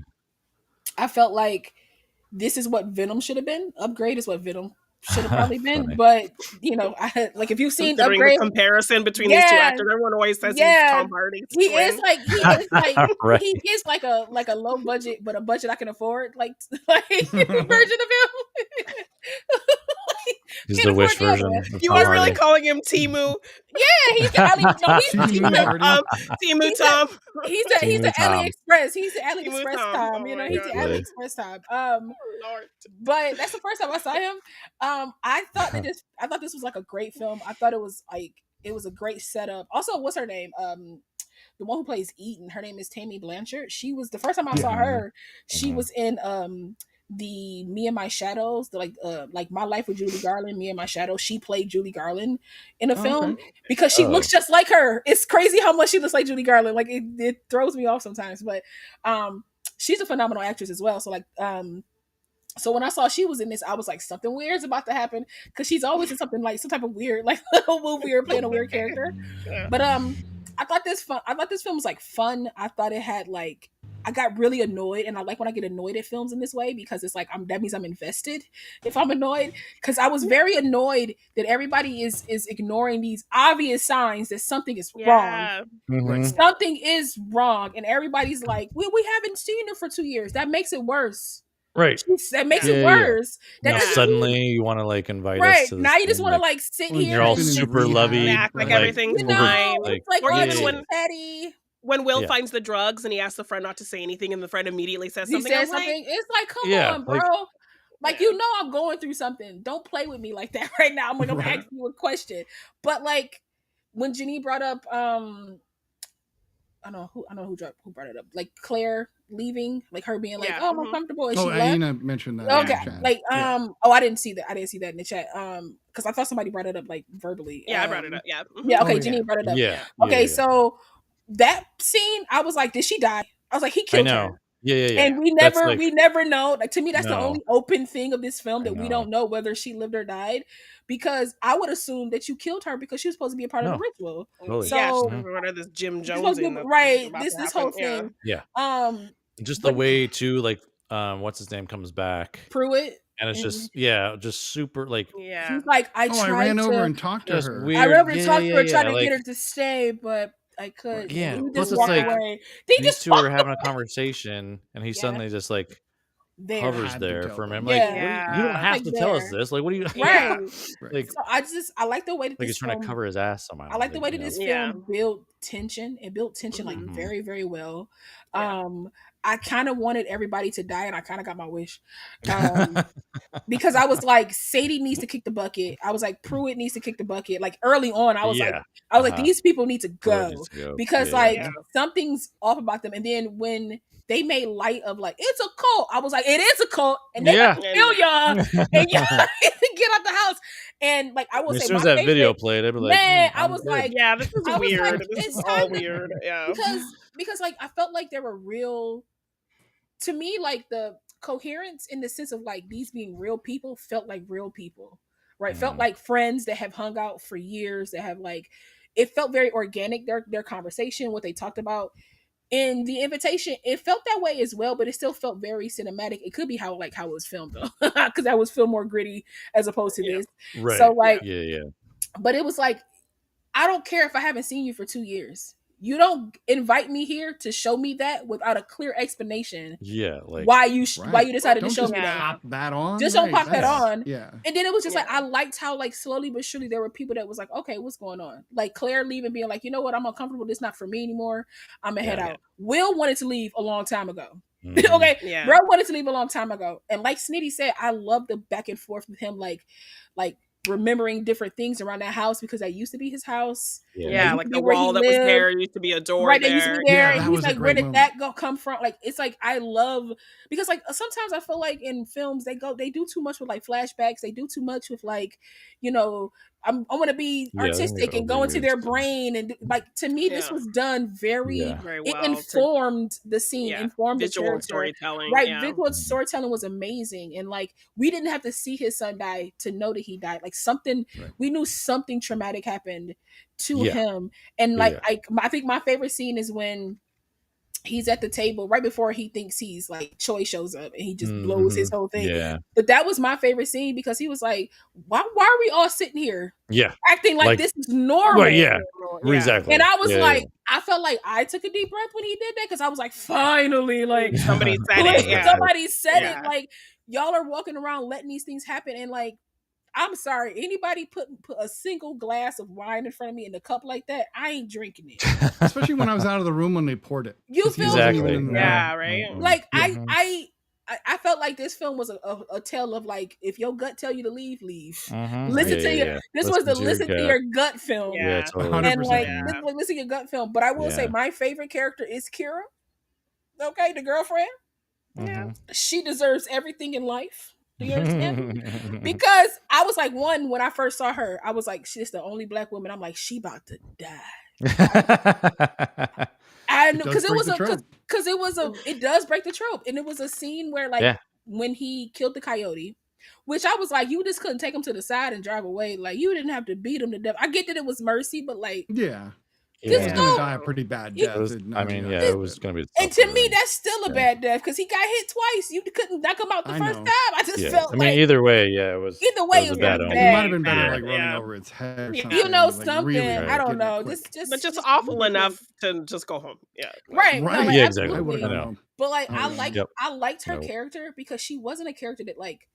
D: I felt like this is what Venom should have been. Upgrade is what Venom should have probably been.
B: Funny.
D: But you know, I like if you've seen
F: Considering
D: Upgrade,
F: the comparison between these two
D: Yeah.
F: actors, everyone always says
D: Yeah.
F: he's Tom Hardy's
D: he
F: twin.
D: is like
B: Right.
D: he is like a low budget, but a budget I can afford, like version of him.
B: He's
D: Can't
B: the wish
D: afford the other
B: version
D: one.
B: of
F: You
B: Tom
F: were really
B: Hardy.
F: calling him Timu.
D: Yeah, he's the Ali. No, he's
A: Timu
D: the
A: Hardy.
F: Timu
D: He's
F: Tom.
D: he's the
B: Timu Tom.
D: AliExpress. He's the
F: Timu
D: AliExpress
F: Tom.
D: Tom.
F: Oh
D: You know,
F: my
D: he's the
B: God.
D: AliExpress Tom.
F: Lord.
D: But that's the first time I saw him. I thought this was like a great film. I thought it was a great setup. Also, what's her name? The one who plays Eden. Her name is Tammy Blanchard. She was the first time I saw her. She was in the Me and My Shadows, like My Life with Julie Garland, Me and My Shadows. She played Julie Garland in a film
A: Okay.
D: because she
B: Oh.
D: looks just like her. It's crazy how much she looks like Julie Garland. Like it throws me off sometimes. But she's a phenomenal actress as well. So like so when I saw she was in this, I was like, something weird's about to happen, because she's always in something like some type of weird, like little movie or playing a weird character.
F: Yeah.
D: But I thought this film was like fun. I thought it had like, I got really annoyed, and I like when I get annoyed at films in this way, because it's like that means I'm invested if I'm annoyed, because I was very annoyed that everybody is ignoring these obvious signs that something is wrong.
F: Yeah.
B: Mhm.
D: Something is wrong, and everybody's like, we haven't seen her for 2 years. That makes it worse.
B: Right.
D: That makes
B: Yeah,
D: it
B: yeah, yeah.
D: worse. That
B: Now
D: doesn't
B: suddenly
D: mean-
B: you want to like invite us
D: right
B: to this
D: now you just
B: thing,
D: want to like sit
A: Well,
D: here.
B: you're all
A: Been in the
B: super
A: rehab,
B: lovey,
F: act like
A: right.
F: everything's
D: You know,
F: fine.
B: like,
D: it's like,
F: or
D: oh,
F: even
D: this is
F: when
D: petty.
F: Will
B: Yeah.
F: finds the drugs and he asks the friend not to say anything, and the friend immediately says
D: He
F: something.
D: said
F: I'm like,
D: something. It's like, come
B: Yeah,
D: on, bro.
B: like-
D: Like, you know, I'm going through something. Don't play with me like that right now. I'm gonna
A: Right.
D: ask you a question. But like when Jenny brought up, I don't know who brought it up. Like Claire leaving, like her being like,
F: Yeah,
D: "Oh, I'm
F: mhm.
D: uncomfortable," and
A: Oh,
D: she left.
A: Aina mentioned that. in the
D: Okay,
A: chat.
D: like
A: Yeah.
D: oh, I didn't see that. I didn't see that in the chat. Because I thought somebody brought it up like verbally.
F: yeah, I brought it up. Yeah. Mhm.
D: Yeah, okay,
A: Oh,
D: Jenny
A: yeah.
D: brought it up.
B: Yeah.
D: Okay,
B: yeah.
D: so that scene, I was like, did she die? I was like, he
B: I
D: killed
B: know.
D: her.
B: Yeah.
D: And we
B: That's
D: never
B: like-
D: know. Like, to me, that's the
B: No.
D: only open thing of this film,
B: I
D: that we
B: know.
D: don't know whether she lived or died, because I would assume that you killed her because she was supposed to be a part of the
B: No.
D: ritual.
B: Totally.
F: Yeah,
D: So-
F: she's part of this Jim
D: She's supposed
F: Jones
D: to
F: in
D: be-
F: the
D: right,
F: about
D: this
F: to
D: whole
F: happen. Yeah.
D: thing.
B: Just
D: but-
B: the way too, like what's his name comes back,
D: Pruitt,
B: and it's just just super like
F: Yeah.
D: he's like, I
A: Oh, I
D: tried
A: ran
D: to.
A: over and talked to
B: just
A: her.
B: weird.
D: I remember
B: yeah,
D: talking to her,
B: yeah,
D: trying to
B: like,
D: get her to stay, but I couldn't.
B: Yeah,
D: And he
B: plus
D: just
B: it's
D: walked
B: like,
D: away. He
B: these
D: just
B: two are
D: walked
B: having a conversation, and he
D: Yeah.
B: suddenly just like
D: there.
B: hovers
A: Had to
B: there
A: tell
B: for a
A: them.
B: minute. Like,
D: Yeah.
B: what do you don't
F: Yeah.
B: have
D: Like
B: to tell us
D: there.
B: this. Like, what do you
D: Right.
A: Right.
B: like?
D: So I like the way that
B: Like
D: this
B: he's trying to
D: film-
B: cover his ass somehow.
D: I like the way that
B: you know?
D: this
F: Yeah.
D: film built tension. It built tension like
B: Mhm.
D: very, very well.
F: Yeah.
D: I kind of wanted everybody to die, and I kind of got my wish. Because I was like, Sadie needs to kick the bucket. I was like, Pruitt needs to kick the bucket. Like early on, I was like,
B: Uh-huh.
D: these people need to
B: Pruitt
D: go,
B: needs to go.
D: because
B: Yeah,
D: like
F: yeah.
D: something's off about them. And then when they made light of like, it's a cult, I was like, it is a cult, and they
B: Yeah.
D: about to kill y'all, and y'all get out the house. And like, I will
B: as
D: say,
B: soon as
D: my
B: that video
D: favorite-
B: played, I'd be like,
D: Man, I
B: I'm
D: was
B: good.
D: like,
F: Yeah, this is
D: I was
F: weird.
D: like,
F: This
D: it's
F: is all
D: time to-
F: weird. Yeah.
D: because like I felt like there were real, to me, like the coherence in the sense of like these being real people felt like real people, right? Felt
B: Mhm.
D: like friends that have hung out for years, that have like, it felt very organic, their conversation, what they talked about in The Invitation. It felt that way as well, but it still felt very cinematic. It could be how it was filmed though, because that was filmed more gritty as opposed to
F: Yeah.
D: this.
B: Right.
D: So like,
B: yeah.
D: but it was like, I don't care if I haven't seen you for 2 years. You don't invite me here to show me that without a clear explanation
B: Yeah. Like
D: why you
A: Right.
D: decided
A: Don't
D: to show
A: just
D: me that.
A: pop that on.
D: Just don't
A: Right,
D: pop that
A: that's-
D: on.
A: Yeah.
D: And then it was just like,
F: Yeah.
D: I liked how like slowly but surely there were people that was like, okay, what's going on? Like Claire leaving, being like, you know what, I'm uncomfortable. This is not for me anymore. I'm gonna head
B: Yeah.
D: out. Will wanted to leave a long time ago. Okay,
F: Yeah.
D: bro wanted to leave a long time ago, and like Snitty said, I love the back and forth with him, like remembering different things around that house because that used to be his house.
B: Yeah.
D: That
F: Yeah,
D: used
F: like
D: to
F: the
D: be where he
F: wall that was
D: lived.
F: there used to be a door
D: Right, that used to be
F: there.
D: there,
A: Yeah,
D: and
A: that
D: he's
A: was a
D: like,
A: great
D: where did
A: moment.
D: that come from? Like, it's like I love because like sometimes I feel like in films they do too much with like flashbacks. They do too much with like, you know, I want to be
B: Yeah, they can
D: artistic
B: get
D: and go into their
B: overused.
D: brain, and like to me, this
F: Yeah.
D: was done very.
B: Yeah.
F: Very
D: It
F: well.
D: informed the scene,
F: Yeah.
D: informed the
F: Visual
D: character.
F: storytelling.
D: Right,
F: Yeah.
D: visual storytelling was amazing, and like we didn't have to see his son die to know that he died. Like something,
A: Right.
D: we knew something traumatic happened to
B: Yeah.
D: him, and like
B: Yeah.
D: I think my favorite scene is when he's at the table right before he thinks he's like Choi shows up and he just blows his whole thing.
B: Yeah.
D: But that was my favorite scene because he was like, why are we all sitting here
B: Yeah.
D: acting like this is normal?
B: Well, yeah.
F: Yeah.
B: Exactly.
D: And I was
B: Yeah,
D: like, I felt like I took a deep breath when he did that because I was like, finally, like
F: Somebody said
D: please,
F: it. Yeah.
D: somebody said
F: Yeah.
D: it. Like y'all are walking around letting these things happen, and like I'm sorry, anybody put a single glass of wine in front of me in a cup like that, I ain't drinking it.
A: Especially when I was out of the room when they poured it.
D: You
A: 'Cause he
D: feel
A: wasn't
D: me?
A: even in the room.
F: Yeah, right.
D: Like
B: Mhm.
D: I felt like this film was a tale of like if your gut tell you to leave, leave.
B: Mhm.
D: Listen
B: Yeah,
D: to
B: yeah,
D: your
B: yeah.
D: this was the
B: Listen to your
D: listen to
B: gut.
D: your gut film.
B: Yeah,
F: Yeah.
B: totally.
A: 100%.
D: And like
F: Yeah.
D: this was listen to your gut film. But I will say
B: Yeah.
D: my favorite character is Kira. Okay, the girlfriend.
B: Mhm.
D: She deserves everything in life. Do you understand? Because I was like, one, when I first saw her, I was like, she's the only black woman. I'm like, she about to die. I knew because it was it does break the trope, and it was a scene where like
B: Yeah.
D: when he killed the coyote, which I was like, you just couldn't take him to the side and drive away. Like you didn't have to beat him to death. I get that it was mercy, but like
A: Yeah. He
D: Just
A: was
B: Yeah.
A: going
D: go-
A: to die a pretty bad
D: It
A: death.
B: It was,
A: and
B: I
A: now
B: mean,
A: he
B: yeah,
A: died.
B: it was going to be.
D: and to me
B: tougher.
D: that's still a
B: Yeah.
D: bad death because he got hit twice. You couldn't knock him out the
A: I
D: first
A: know.
D: time. I just
B: Yeah.
D: felt
B: I mean,
D: like
B: either way, yeah, it was.
D: either way,
B: it was a
D: it
B: bad
D: was
B: omen.
A: It might have been
D: bad.
A: better
F: Yeah.
A: like running
F: Yeah.
A: over its head or
F: You
A: something.
D: You know
A: like,
D: something.
A: really,
B: Right.
D: I don't
A: getting it
D: know.
A: quick.
F: But just
D: just
F: awful
D: really
F: enough to just go home. Yeah.
D: Right.
A: Right.
D: No, like,
B: Yeah, exactly.
A: I would
D: absolutely.
A: have
B: I
A: gone
B: know.
A: home.
D: But like
A: Oh, yeah.
B: Yep.
D: I liked her
B: Nope.
D: character because she wasn't a character that like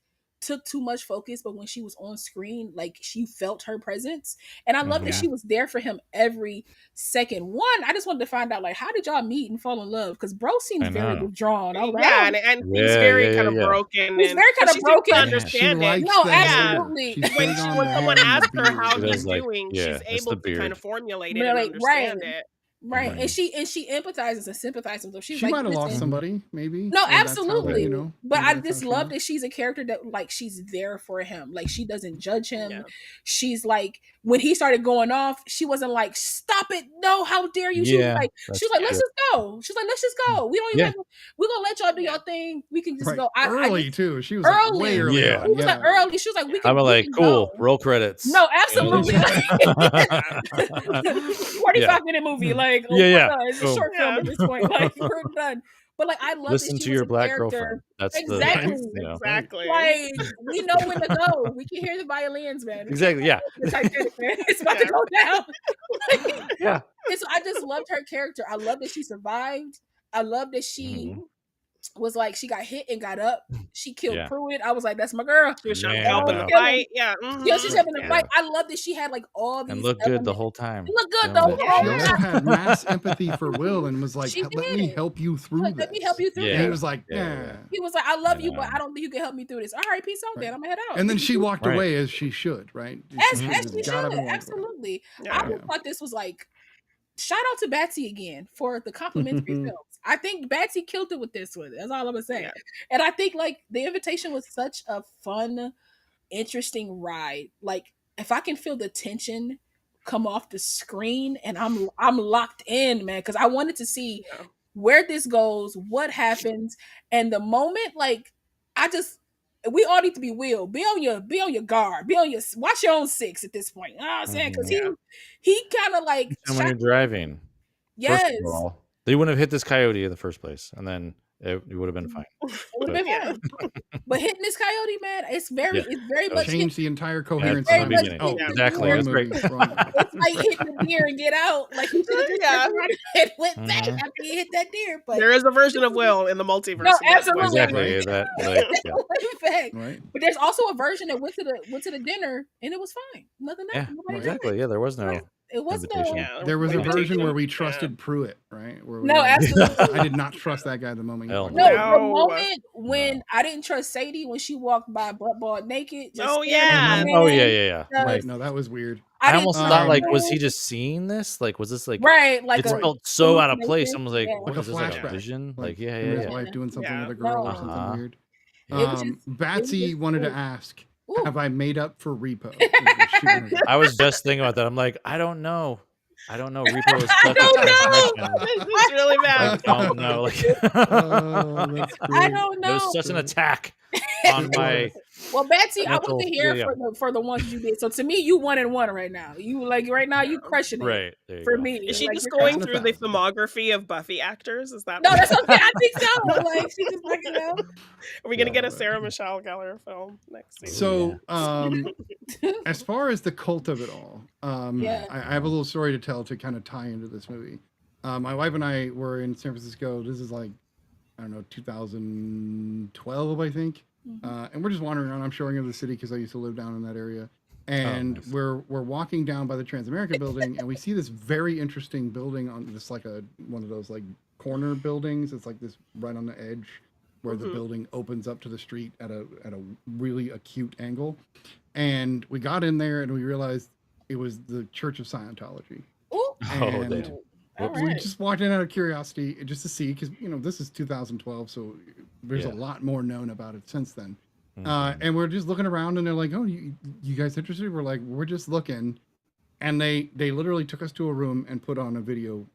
D: took too much focus, but when she was on screen, like she felt her presence. And I love that
B: Mhm.
D: she was there for him every second. One, I just wanted to find out like how did y'all meet and fall in love? Because bro seems
B: I
D: very
B: know.
D: withdrawn. I was like,
F: Yeah,
D: oh,
F: and he's
B: Yeah,
F: very
B: yeah,
F: kind
B: yeah,
F: of
B: yeah.
F: broken.
D: He's
F: and
D: very kind
F: but
D: of
F: she seems
D: broken.
F: to
A: She
F: understand it.
A: likes
D: No,
A: the hair.
D: absolutely.
A: She's
F: When
A: big on
F: when
A: the
F: someone
A: hair and the
F: asks her how
A: beard.
B: It
F: he's
B: is like,
F: doing,
B: yeah,
F: she's
B: it's the
F: able to kind
B: beard.
F: of formulate it and
D: Right,
F: understand
D: right.
F: it.
D: Right.
B: Mhm.
D: And she empathizes and sympathizes with him. She's
A: She
D: like,
A: might have lost
D: listen,
A: somebody, maybe.
D: no,
A: or that's how,
D: absolutely.
A: you know,
D: But
A: maybe
D: I
A: that's
D: just
A: how
D: love
A: she-
D: that she's a character that like she's there for him. Like she doesn't judge him.
F: Yeah.
D: She's like when he started going off, she wasn't like, stop it. No, how dare you? She was
B: Yeah,
D: like,
B: that's
D: let's
B: true.
D: just go. She's like, let's just go. We don't even
B: Yeah.
D: have to, we're gonna let y'all do
F: Yeah.
D: your thing. We can just
A: Right.
D: go. I
A: Early,
D: just,
A: too. She was like
D: early.
A: way early
B: Yeah.
A: on.
D: She was like
A: Yeah.
D: early. She was like, we can,
B: I'm like,
D: can
B: cool.
D: go.
B: Roll credits.
D: No, absolutely.
B: Yeah.
D: 45-minute movie. Like, oh
B: Yeah,
D: my
B: yeah.
D: God, it's a
B: Boom.
D: short film
F: Yeah.
D: at this point. Like, we're done. But like, I love
B: Listen
D: that she
B: to
D: was
B: your
D: a
B: black
D: character.
B: girlfriend. That's
D: Exactly.
B: the, you know.
F: Exactly.
D: Like, we know when to go. We can hear the violins, man. We
B: Exactly. Yeah.
D: the Titanic, man. It's about
F: Yeah.
D: to go down.
B: Yeah.
D: And so I just loved her character. I love that she survived. I love that she
B: Mhm.
D: was like, she got hit and got up. She killed
B: Yeah.
D: Pruitt. I was like, that's my girl.
F: She was trying to
B: Man,
F: help in the
B: wow.
F: fight. Yeah.
D: Yeah, she's
F: mhm.
D: having a
B: Yeah.
D: fight. I love that she had like all these
B: And look good the
D: elements.
B: whole time.
D: She looked good
B: You
D: the
B: know,
D: whole
A: She
F: Yeah.
A: also had mass empathy for Will and was like,
D: She
A: let me
D: did.
A: help you through
D: Like,
A: this.
D: let me help you through
B: Yeah.
A: And he
D: this.
A: was like,
B: Yeah,
A: yeah.
B: yeah.
D: He was like, I love
B: I
D: you, but
B: know.
D: I don't think you can help me through this. All right, peace out,
A: Right.
D: then. I'm gonna head out.
A: And then she walked
B: Right.
A: away as she should, right?
D: As
A: She
D: she
A: just
D: should,
A: got up and walked away.
D: absolutely.
F: Yeah.
D: I just thought this was like, shout out to Batsy again for the complimentary films. I think Batsy killed it with this one. That's all I'm gonna say.
F: Yeah.
D: And I think like the invitation was such a fun, interesting ride. Like if I can feel the tension come off the screen and I'm locked in, man, because I wanted to see
F: Yeah.
D: where this goes, what happens, and the moment like we all need to be Will. Be on your guard. Watch your own six at this point. You know what I'm saying? Because
F: Yeah.
D: he kind of like
B: And when you're driving,
D: yes,
B: first of all, they wouldn't have hit this coyote in the first place, and then it would have been fine.
D: it would have been
F: Yeah.
D: fun. But hitting this coyote, man, it's very
B: Yeah.
D: much
A: Changed the entire
B: That's
A: coherence
B: the
A: of
D: very
A: my
D: much
A: movie.
B: beginning.
A: Oh,
D: hit the
B: Exactly.
D: deer.
B: That's great.
D: It's like hitting the deer and get out. Like he should have just
F: Yeah.
D: turned around and went back
B: Mhm.
D: after he hit that deer. But
F: There is a version of Will in the multiverse.
D: No,
F: of that
D: absolutely.
F: voice actor.
B: Exactly.
A: Right.
B: That like yeah.
D: fact.
A: Right.
D: But there's also a version that went to the dinner and it was fine. Nothing
B: Yeah.
D: happened. Nobody died.
B: Exactly. Yeah. There was no.
D: It wasn't
B: Invitation.
F: Yeah,
A: There was a
F: Invitation,
A: version where we
F: yeah.
A: trusted Pruitt, right? Where we
D: No,
A: were like,
D: absolutely.
A: I did not trust that guy the moment he
B: Hell
A: walked
D: No,
A: in.
D: the
F: No.
D: moment when I didn't trust Sadie when she walked by butt bald naked, just
F: Oh,
D: staring at
F: yeah.
D: my
B: Oh
D: man.
B: yeah.
A: Right. No, that was weird.
D: I
B: I
D: didn't
B: almost
D: trust
B: thought like,
A: Um,
B: was he
D: him.
B: just seeing this? Like, was this like?
D: Right, like
B: It
D: a
B: felt so out of place.
D: hallucination.
B: I was like,
D: Yeah.
B: what
A: like a
B: is this? Like a
A: flashback.
B: vision? Like,
A: him and his
B: yeah.
A: wife doing something
F: Yeah.
A: with a girl or
D: No.
A: something
B: Uh-huh.
A: weird.
D: It was just
A: Batsy wanted to
D: ooh.
A: ask,
D: Ooh.
A: have I made up for Repo? Is what she wanted to
B: I was just thinking about that. I'm like, I don't know. Repo is
D: I
B: such a
D: don't know.
B: transgression.
F: This is really bad.
B: Like, don't know. Like,
A: Oh, that's great.
D: I don't
B: it
D: know.
B: was such an
A: Great.
B: attack on
A: It
B: my
A: was.
D: Well, Betsy, I
B: mental.
D: wasn't here
B: Yeah.
D: for the ones you did. So to me, you 1-1 right now. You like right now, you crushing it
B: Right. There you
D: for
B: go.
D: me.
F: Is she
D: Like,
F: just
D: you're
F: going
A: Thousand
F: through the
A: 1,000.
F: filmography of Buffy actors? Is that
D: No, that's okay. I think so. Like she just like
F: Are we gonna get a
A: Love it.
F: Sarah Michelle Gellar film next season?
A: So, as far as the cult of it all,
D: Yeah.
A: I have a little story to tell to kind of tie into this movie. My wife and I were in San Francisco. This is like, I don't know, 2012, I think. And we're just wandering around. I'm showing her the city because I used to live down in that area. And
B: nice.
A: we're walking down by the Transamerica building, and we see this very interesting building on this like one of those like corner buildings. It's like this right on the edge where the building opens up to the street at a really acute angle. And we got in there and we realized it was the Church of Scientology.
D: Ooh.
A: And
B: they-
D: All
A: we
D: right.
A: just walked in out of curiosity just to see, because this is 2012, so there's a
B: Yeah.
A: lot more known about it since then.
B: Mhm.
A: And we're just looking around, and they're like, "Oh, you guys interested?" We're like, "We're just looking," and they literally took us to a room and put on a video,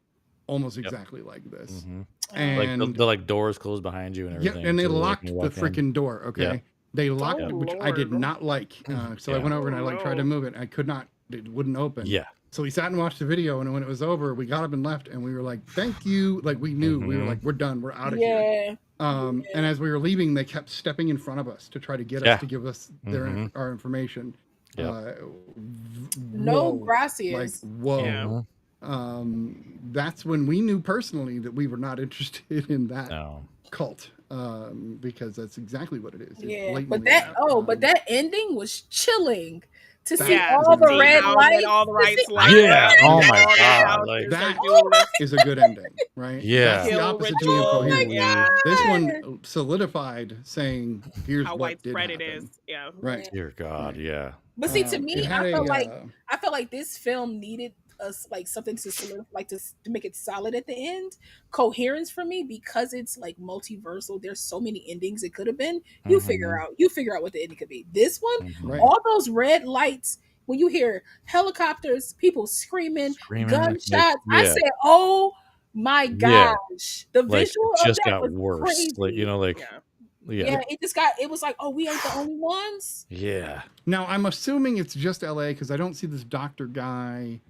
A: almost exactly like this.
B: Mhm.
A: And
B: Like the like doors closed behind you and
A: yeah,
B: everything.
A: and they
B: too, like,
A: locked
B: when
A: the
B: you walk in.
A: freaking door. Okay,
B: Yeah.
A: they locked
F: Oh,
A: it, which I did
F: Lord.
A: not like. So I
B: Yeah.
A: went over and I tried to
F: no.
A: move it. I could not. It wouldn't open.
B: Yeah.
A: So we sat and watched the video, and when it was over, we got up and left, and we were like, "Thank you!" Like we knew we were like, "We're done. We're out of here."
D: Yeah.
A: And as we were leaving, they kept stepping in front of us to try to get
B: Yeah.
A: us to give us our information.
B: Yeah.
D: No
A: Whoa.
D: gracias.
A: Like whoa.
F: Yeah.
A: That's when we knew personally that we were not interested in that
B: No.
A: cult, because that's exactly what it is. It's
D: Yeah, but
A: blatantly
D: that ending was chilling to see
F: Yeah,
D: all
F: to
D: the
F: see
D: red
F: how
D: lights.
F: all the
D: to see-
F: lights light
B: Yeah.
F: up,
B: Oh
F: and
B: my
F: all the
B: God,
F: houses
B: like-
F: are
A: That
F: doing this.
A: is a good ending, right?
B: Yeah.
A: That's the
F: Kill
A: opposite to me of
F: ritual.
D: Oh my
A: Coherence.
D: God.
A: This one solidified saying, "Here's
F: How
A: what did
F: widespread it
A: happen."
F: is. Yeah.
A: Right.
B: Dear God. Yeah.
D: But see, to
A: It
D: me,
A: had
D: I felt
A: a,
D: like this film needed us like something to to make it solid at the end. Coherence for me, because it's like multiversal. There's so many endings it could have been. You figure out what the ending could be. This one,
A: right.
D: all those red lights. When you hear helicopters, people screaming, gunshots, I
B: yeah.
D: said, "Oh my
B: Yeah.
D: gosh!" The
B: Like,
D: visual
B: it
D: of
B: just
D: that
B: got
D: was
B: worse.
D: crazy.
B: Like, like,
F: Yeah.
D: Yeah, it was like, oh, we ain't the only ones.
B: Yeah.
A: Now, I'm assuming it's just LA because I don't see this doctor guy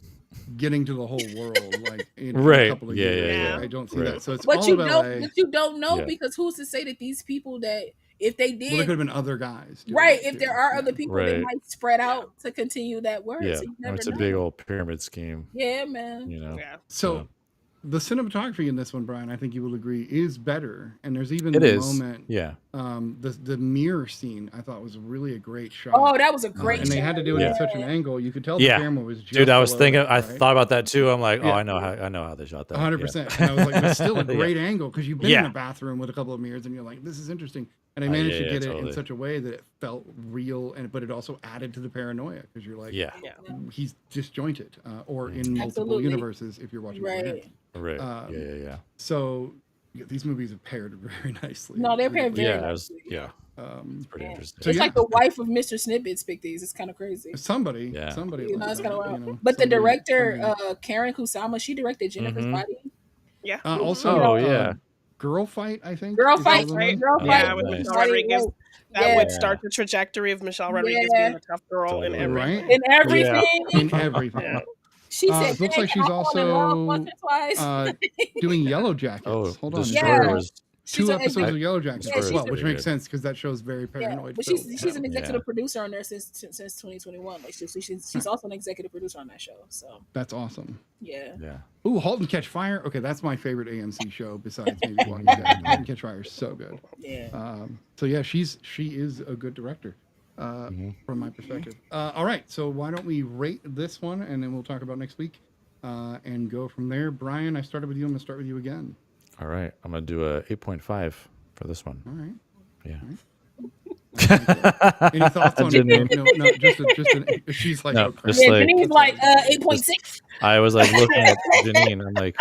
A: getting to the whole world like in a
B: Right.
A: couple of
B: Yeah,
A: years.
F: yeah, yeah.
A: I don't see
B: Right.
A: that. So it's
D: But
A: all
D: you
A: of
D: don't,
A: LA.
D: but you don't know
B: Yeah.
D: because who's to say that these people that if they
A: Well, there
D: did
A: could have been other guys. doing
D: right,
A: it,
D: if
A: too.
D: there are
A: Yeah.
D: other people, they
B: Right.
D: might spread out to continue that word.
B: Yeah.
D: So you never
B: It's
D: know.
B: a big old pyramid scheme.
D: Yeah, man.
B: You know.
F: Yeah.
A: So the cinematography in this one, Brian, I think you will agree, is better. And there's even
B: It
A: the
B: is.
A: moment,
B: Yeah.
A: the mirror scene, I thought was really a great shot.
D: Oh, that was a great
A: and they had to do it
B: Yeah.
A: at such an angle. You could tell
B: Yeah.
A: the camera was just
B: Dude, I was
A: below
B: thinking.
A: it,
B: I
A: right?
B: thought about that too. I'm like, oh,
A: Yeah.
B: I know how they shot that.
A: 100%. And I was like, it's still a
B: Yeah.
A: great angle because you've been in
B: Yeah.
A: a bathroom with a couple of mirrors and you're like, this is interesting. And I
B: Yeah,
A: managed to
B: yeah,
A: get it in
B: totally.
A: such a way that it felt real, but it also added to the paranoia because you're like,
B: Yeah.
F: Yeah.
A: he's disjointed, or in multiple
D: Absolutely.
A: universes if you're watching Coherence.
D: Right.
B: Right. Yeah.
A: So these movies have paired very nicely.
D: No, they're paired very
B: Yeah.
D: nicely.
B: It's pretty
D: Yeah.
B: interesting.
A: So
D: It's
A: yeah.
D: like the wife of Mr. Snippets picked these. It's kind of crazy.
A: Somebody.
B: Yeah.
D: You know,
A: like
D: it's kind of
A: that,
D: wild. But the
A: somebody-
D: director,
A: somebody-
D: Karen Kusama, she directed Jennifer's
B: Mhm.
D: Body.
F: Yeah.
A: also,
B: Oh, yeah.
A: Girl Fight, I think.
D: Girl
A: is
D: Fight,
A: the other one.
D: Girl
B: Oh,
D: Fight.
F: Yeah, with
B: nice.
F: Michelle Rodriguez. That
D: Yeah.
F: would start the trajectory of Michelle Rodriguez
D: Yeah.
F: being a tough girl in
B: Totally.
F: everything.
A: Right?
D: In everything.
A: In everything.
F: Yeah.
D: She said,
A: it looks like
D: "Dang,
A: she's
D: I fall in love
A: also,
D: once or twice."
A: doing Yellow Jackets.
B: Oh,
A: Hold on.
B: Destroyers.
D: She's
A: Two
D: an
A: episodes
D: exec-
A: of Yellow Jackets
D: Yeah,
A: as
D: she's
A: well,
D: a-
A: which makes
B: good.
A: sense because that show's very
D: Yeah,
A: paranoid.
D: but
A: film.
D: she's an executive
B: Yeah.
D: producer on there since 2021. Like she's also an executive producer on that show. So
A: That's awesome.
D: yeah.
B: Yeah.
A: Ooh, Halt and Catch Fire. Okay, that's my favorite AMC show besides maybe Walking Dead. Halt and Catch Fire is so good.
D: Yeah.
A: So yeah, she is a good director. from my perspective. All right, so why don't we rate this one, and then we'll talk about next week, and go from there. Brian, I started with you. I'm gonna start with you again.
B: All right, I'm gonna do a 8.5 for this one.
A: All right.
B: Yeah.
A: All right. Any thoughts on it? No, just she's like,
B: No,
A: oh, crap.
B: just
D: Yeah,
B: like
D: Janine's like 8.6.
B: I was like looking at Janine. I'm like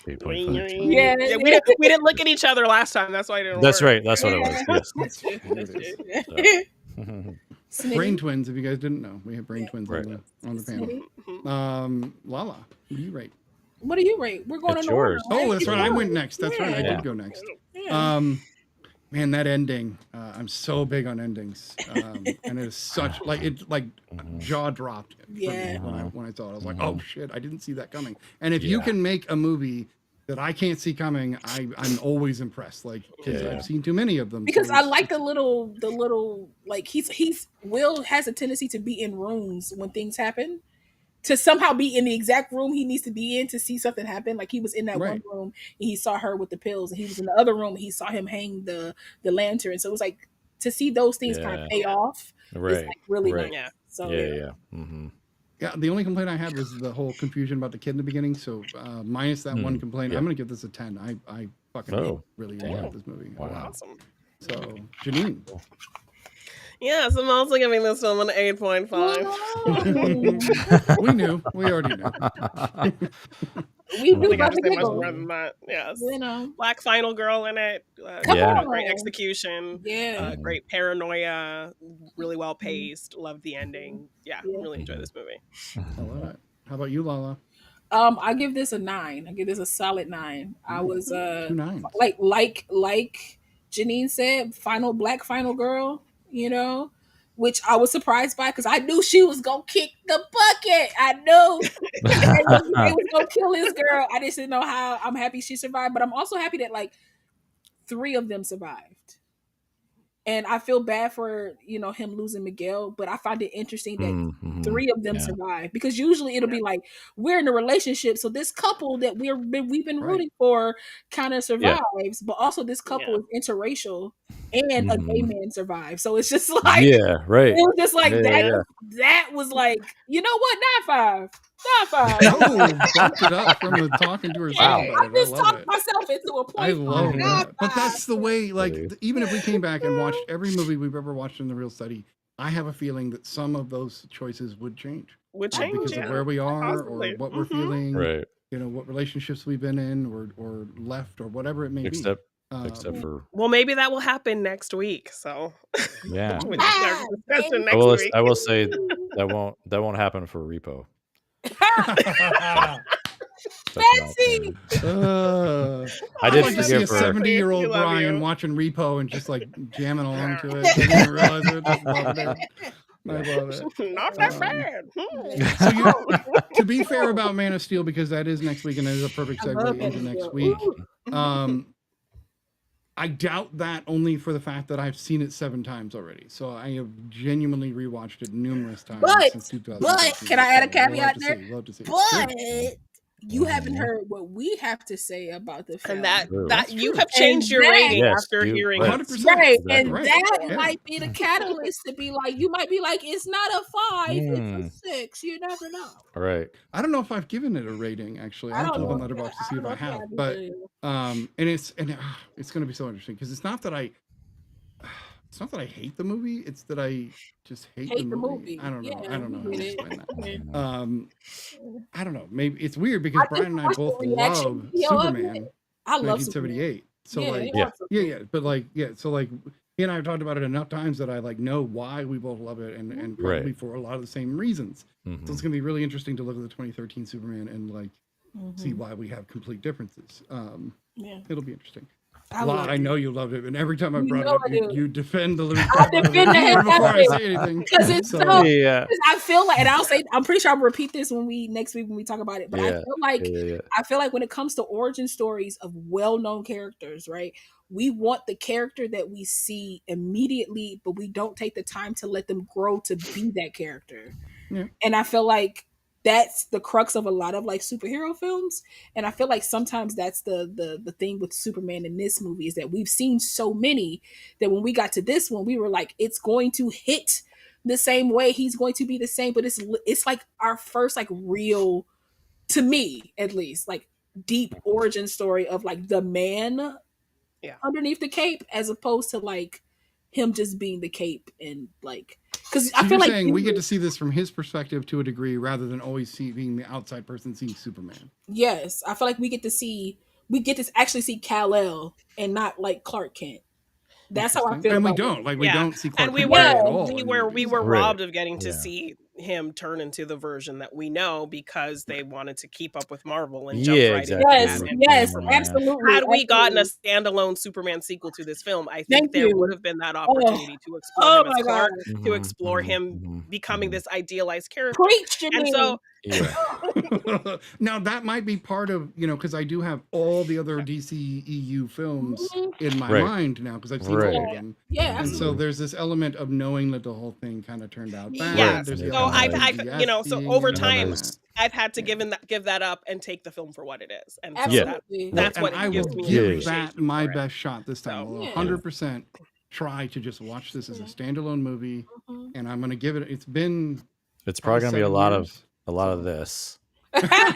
B: 8.5.
D: Yeah,
F: we didn't look at each other last time. That's why I didn't.
B: That's
F: work.
B: right. That's what it was. Yes.
D: That's true. That's true.
A: Brain twins, if you guys didn't know, we have brain twins
B: Right.
A: on the panel. Lala, what do you rate?
D: What do you rate? We're going
B: It's
D: in order.
B: yours.
D: Right?
A: Oh, that's right. I went next. That's right. I
B: Yeah.
A: did go next.
D: Yeah.
A: Man, that ending. I'm so big on endings, and it is such like jaw dropped. for me
D: Yeah.
A: when I saw it, I was like, oh shit, I didn't see that coming. And if you can make a movie that I can't see coming, I'm always impressed. Like, because I've seen too many of them.
D: Because
A: so
D: I like the little like he's Will has a tendency to be in rooms when things happen, to somehow be in the exact room he needs to be in to see something happen. Like he was in that one room and he saw her with the pills, and he was in the other room and he saw him hang the lantern. So it was like to see those things kind of pay off.
B: Right.
D: Is like really nice.
F: Yeah.
D: So
B: Yeah. Mm-hmm.
A: Yeah, the only complaint I had was the whole confusion about the kid in the beginning. So minus that one complaint, I'm going to give this a 10. I fucking really enjoyed this movie.
B: Wow.
F: Awesome.
A: So, Janine.
F: Yes, I'm also giving this film an 8.5.
A: We knew. We already knew.
D: We
F: I
D: knew
F: think I
D: about
F: have
D: the
F: to say much
D: giggle.
F: more than that. Yes.
D: You know.
F: Black final girl in it.
D: Come
B: Yeah.
D: on.
F: Great execution.
D: Yeah.
F: Great paranoia. Really well paced. Love the ending. Yeah, really enjoyed this movie.
A: I love it. How about you, Lala?
D: I give this a 9. I give this a solid 9. I was
A: 2 9s.
D: like Janine said, black final girl, you know, which I was surprised by because I knew she was gonna kick the bucket. I knew they was gonna kill this girl. I just didn't know how. I'm happy she survived, but I'm also happy that like 3 of them survived. And I feel bad for, him losing Miguel, but I find it interesting that 3 of them survive, because usually it'll be like we're in a relationship, so this couple that we've been rooting for kind of survives, but also this couple is interracial and a gay man survives. So it's just like
B: right.
D: It was just like that was like, you know what? 9.5. 9.5.
A: Oh, bumped it up from the talking to herself.
D: I just talked myself into a point.
A: I love that.
D: 9.5.
A: But that's the way, like, even if we came back and watched every movie we've ever watched in the Real Study, I have a feeling that some of those choices would change. Because of where we are or what we're feeling,
B: right?
A: What relationships we've been in or left or whatever it may be.
B: Except for
F: maybe that will happen next week. So
B: yeah,
F: with our discussion
B: I will.
F: next week.
B: I will say that won't happen for Repo.
D: Fancy.
B: I did
A: like to see a
B: forgive her.
A: 70-year-old Brian watching Repo and just like jamming along to it. Didn't realize it. Just love it. I love it.
F: Not that bad.
A: So to be fair about Man of Steel, because that is next week and that is a perfect segue into next week. I doubt that only for the fact that I've seen it 7 times already. So I have genuinely rewatched it numerous times since 2000.
D: But can I add a caveat there?
A: Love to see.
D: But you haven't heard what we have to say about the film.
F: And that you have changed your rating after hearing
A: 100%.
D: Right.
A: Exactly
D: And
A: right.
D: that might be the catalyst to be like, you might be like, it's not a 5, it's a 6. You never know.
B: All right.
A: I don't know if I've given it a rating actually. I have to look on Letterboxd to see if I have. But and it's going to be so interesting because it's not that I hate the movie. It's that I just hate the movie. I don't know. I don't know how to explain that. I don't know. Maybe it's weird because Brian and I both love Superman.
D: I love
A: 1978. So
D: yeah.
A: But so like he and I have talked about it enough times that I like know why we both love it and probably for a lot of the same reasons. So it's gonna be really interesting to look at the 2013 Superman and like see why we have complete differences. It'll be interesting. I know you loved it, and every time I brought it up, you defend the Louis.
D: I defend the hell
A: before
D: out
A: I
D: of
A: say anything.
D: Because it's so. I feel like, and I'm pretty sure I'll repeat this next week when we talk about it. But I feel like when it comes to origin stories of well-known characters, right? We want the character that we see immediately, but we don't take the time to let them grow to be that character. Yeah. And I feel like that's the crux of a lot of like superhero films. And I feel like sometimes that's the thing with Superman in this movie is that we've seen so many that when we got to this one, we were like, it's going to hit the same way. He's going to be the same, but it's like our first like real, to me at least, like deep origin story of like the man underneath the cape, as opposed to like him just being the cape and like, because I
A: So
D: feel
A: you're
D: like
A: saying we get to see this from his perspective to a degree rather than always being the outside person seeing Superman.
D: yes, I feel like we get to actually see Kal-El and not like Clark Kent. That's how I feel.
A: And we
D: about
A: don't. Like, we don't see Clark
F: And we
A: Kent
F: were
A: at all.
F: we were
B: Right.
F: robbed of getting to
B: Yeah.
F: see him turn into the version that we know because they wanted to keep up with Marvel and
B: Yeah,
F: jumped right
B: exactly.
F: into
D: Yes,
F: Batman.
D: yes,
B: Yeah.
D: absolutely.
F: Had we gotten a
D: absolutely.
F: standalone Superman sequel to this film, I think
D: Thank
F: there
D: you.
F: would have been that opportunity to explore
D: Oh
F: him as
D: my God.
F: Clark, to explore him becoming this idealized character.
D: Preach to
F: And
D: me.
F: so
B: Yeah.
A: Now that might be part of, because I do have all the other DC EU films in my
B: Right.
A: mind now because I've seen
B: Right.
A: all of them.
D: Yeah,
A: And so
D: absolutely.
A: there's this element of knowing that the whole thing kind of turned out bad.
F: yes,
A: There's the
F: so
A: element of
F: I've
A: PTSD
F: so over
A: and all
F: time
A: that.
F: I've had to give that up and take the film for what it is, and so
D: Absolutely.
F: that's
A: and
F: what
A: I will
F: gives me
A: give
F: appreciation
A: that my
F: for it.
A: best shot this time.
F: So,
A: I'll
D: Yeah.
A: 100% try to just watch this as a standalone movie, and I'm going to give it. It's been
B: It's probably gonna be a
A: 7
B: lot
A: years,
B: of this.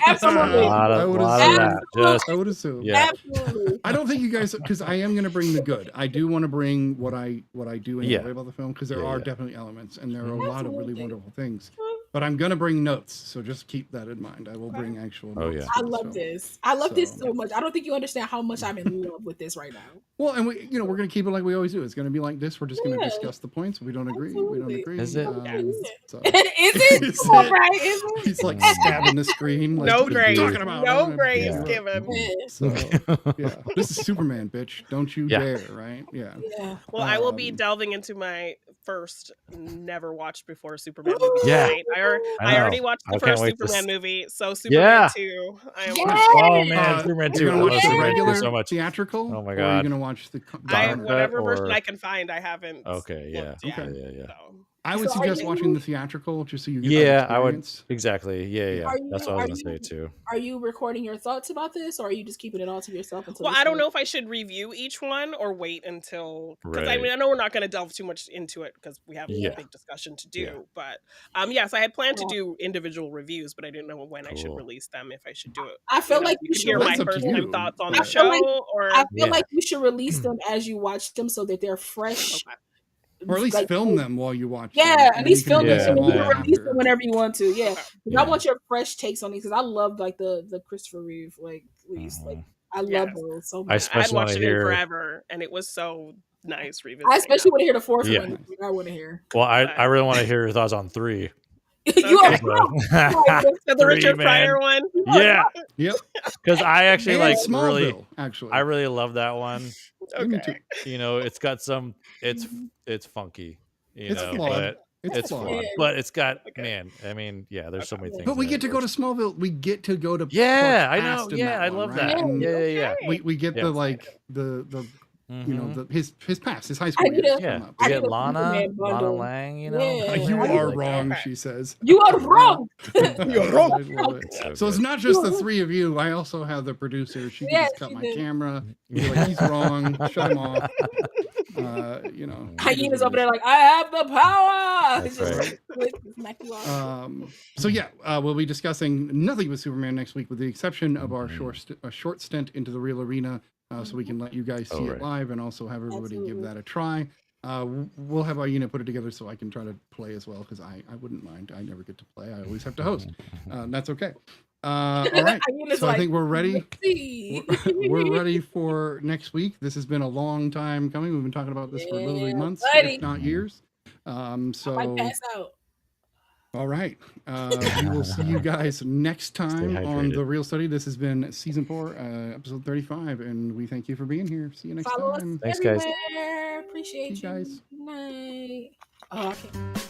D: Absolutely.
B: A lot
A: I
B: of
A: would
B: that.
A: assume.
B: Just
A: I would assume.
B: yeah.
D: Absolutely.
A: I don't think you guys, because I am going to bring the good. I do want to bring what I do
B: Yeah.
A: enjoy about the film, because there
B: Yeah,
A: are
B: yeah.
A: definitely elements, and there are a lot of really
D: Absolutely.
A: wonderful things. But I'm going to bring notes, so just keep that in mind. I will bring actual
B: Oh,
A: notes.
B: yeah.
D: I
A: for this
D: love
A: film.
D: this. I love this
A: So-
D: so much. I don't think you understand how much I'm in love with this right now.
A: Well, and we're going to keep it like we always do. It's going to be like this. We're just going to
D: Yeah.
A: discuss the points. We don't agree. We don't
D: Absolutely.
A: agree.
B: Is it?
A: So.
D: Is it?
A: Is
D: Come on,
A: it?
D: Brian. Is it?
A: He's like stabbing the screen. Like,
F: No
A: what are you
F: grace,
A: talking about?
F: no
A: I'm
F: grace
A: gonna-
F: given.
A: So, yeah, this is Superman, bitch. Don't you
B: Yeah.
A: dare, right? Yeah.
D: Yeah.
F: Well, I will be
A: Um,
F: delving into my first never watched before Superman movie
B: Yeah.
F: tonight. I
B: know.
F: already watched the
B: I can't
F: first
B: wait to
F: Superman
B: s-
F: movie, so Superman
B: Yeah.
F: 2. I am
D: Yes!
B: Oh man, Superman 2.
A: You're
B: I
A: gonna
B: love
A: watch the
B: Superman 2
A: regular
B: so much.
A: theatrical?
B: Oh my
A: Or are you
B: God.
A: gonna watch the
B: Dark cut
F: whatever version
B: or-
F: I can find. I haven't.
B: Okay, yeah.
F: looked yet,
B: Yeah.
F: so.
A: I would
D: So are
A: suggest
D: you-
A: watching the theatrical just so you get
B: Yeah,
A: that
B: I would
A: experience.
B: exactly. Yeah.
D: Are
B: That's
D: you-
B: what I was
D: are
B: gonna say
D: you-
B: too.
D: Are you recording your thoughts about this, or are you just keeping it all to yourself until?
F: Well,
D: this
F: I don't
D: is-
F: know if I should review each one or wait until, because I
B: Right.
F: mean I know we're not going to delve too much into it because we have
B: Yeah.
F: a big discussion to do.
B: Yeah.
F: But yes, I had planned to
D: Yeah.
F: do individual reviews, but I didn't know when I should
B: Cool.
F: release them. If I should do it,
D: I feel like
F: you
D: you
F: could
D: should
F: hear
A: Well,
F: my
A: that's up to
F: first time
A: you.
F: thoughts on
A: I
F: the
A: feel
F: show.
D: like-
F: or
D: I feel
B: Yeah.
D: like you should release them as you watch them so that they're fresh.
F: Okay.
A: Or at least
D: like,
A: film them while you watch
D: Yeah,
A: them,
D: at
A: and
D: least
A: you can
D: film
B: Yeah,
A: release
D: them
A: them
D: and you
A: all
D: can release
A: after.
D: them whenever you want to. Yeah, 'Cause
B: Yeah.
D: I want your fresh takes on these because I love like the Christopher Reeve like Reeves. Like I love
F: Yes.
D: those so
B: I
D: much.
F: I
B: especially
F: had
B: wanna
F: watched it in
B: hear-
F: forever, and it was so nice revisiting.
D: I especially want to hear the fourth
B: Yeah.
D: one. I want to hear.
B: Well, I really want to hear your thoughts on 3.
D: You
F: Okay.
D: are
F: So the
B: 3,
F: Richard
B: man.
F: Pryor one.
B: Yeah,
A: Yep.
B: because I actually
A: And
B: like
A: Smallville,
B: really,
A: actually.
B: I really love that one.
A: Me
F: Okay.
A: too.
B: It's got some, it's funky,
A: It's
B: know,
A: flawed.
B: but
A: It's
B: flawed.
D: Yeah.
B: But it's got
F: Okay.
B: man. I mean, yeah, there's so many things.
A: But we
B: in
A: get
B: it
A: to go
B: where
A: to Smallville. We get to go to
B: Yeah,
A: Clark
B: I know.
A: Past in
B: Yeah,
A: that
B: I
A: one,
B: love
A: right?
B: that.
A: And
B: Yeah.
A: we get
B: Yeah.
A: the like the
B: Mhm.
A: his past, his high school
D: I need
A: years.
D: a-
B: Yeah,
A: come up.
B: we
D: I
B: get
D: need a
B: Lana
D: Superman bundle.
B: Lang.
D: Yeah.
A: You
D: I
A: are
D: need-
A: wrong,
F: Okay.
A: she says.
D: You are wrong.
A: You're
D: wrong.
A: I love it.
B: So
A: So it's
B: good.
A: not just the three of you. I also have the producer. She can
D: Yeah,
A: just cut
D: she
A: my
D: did.
A: camera. Be like, he's wrong. Shut him off.
D: Hyena's over there like, I have the power.
B: That's
D: Just
B: right.
D: smack you off.
A: So yeah, we'll be discussing nothing but Superman next week, with the exception of our short stint into the real arena, so we can let you guys see
B: Oh,
A: it
B: right.
A: live and also have everybody give
D: Absolutely.
A: that a try. We'll have Aina put it together so I can try to play as well, because I wouldn't mind. I never get to play. I always have to host. That's okay. All right.
D: Hyena's
A: So I
D: like,
A: think we're ready.
D: let's see.
A: We're ready for next week. This has been a long time coming. We've been talking about this for literally
D: Yeah,
A: months,
D: buddy.
A: if not years.
D: I might
A: So
D: pass out.
A: all right. We will see you guys next time on
B: hydrated.
A: The Real Study. This has been season 4, episode 35, and we thank you for being here. See you next
D: Follow us
A: time.
B: Thanks, guys.
D: everywhere. Appreciate
A: See you guys.
D: Good night. Oh, I can't.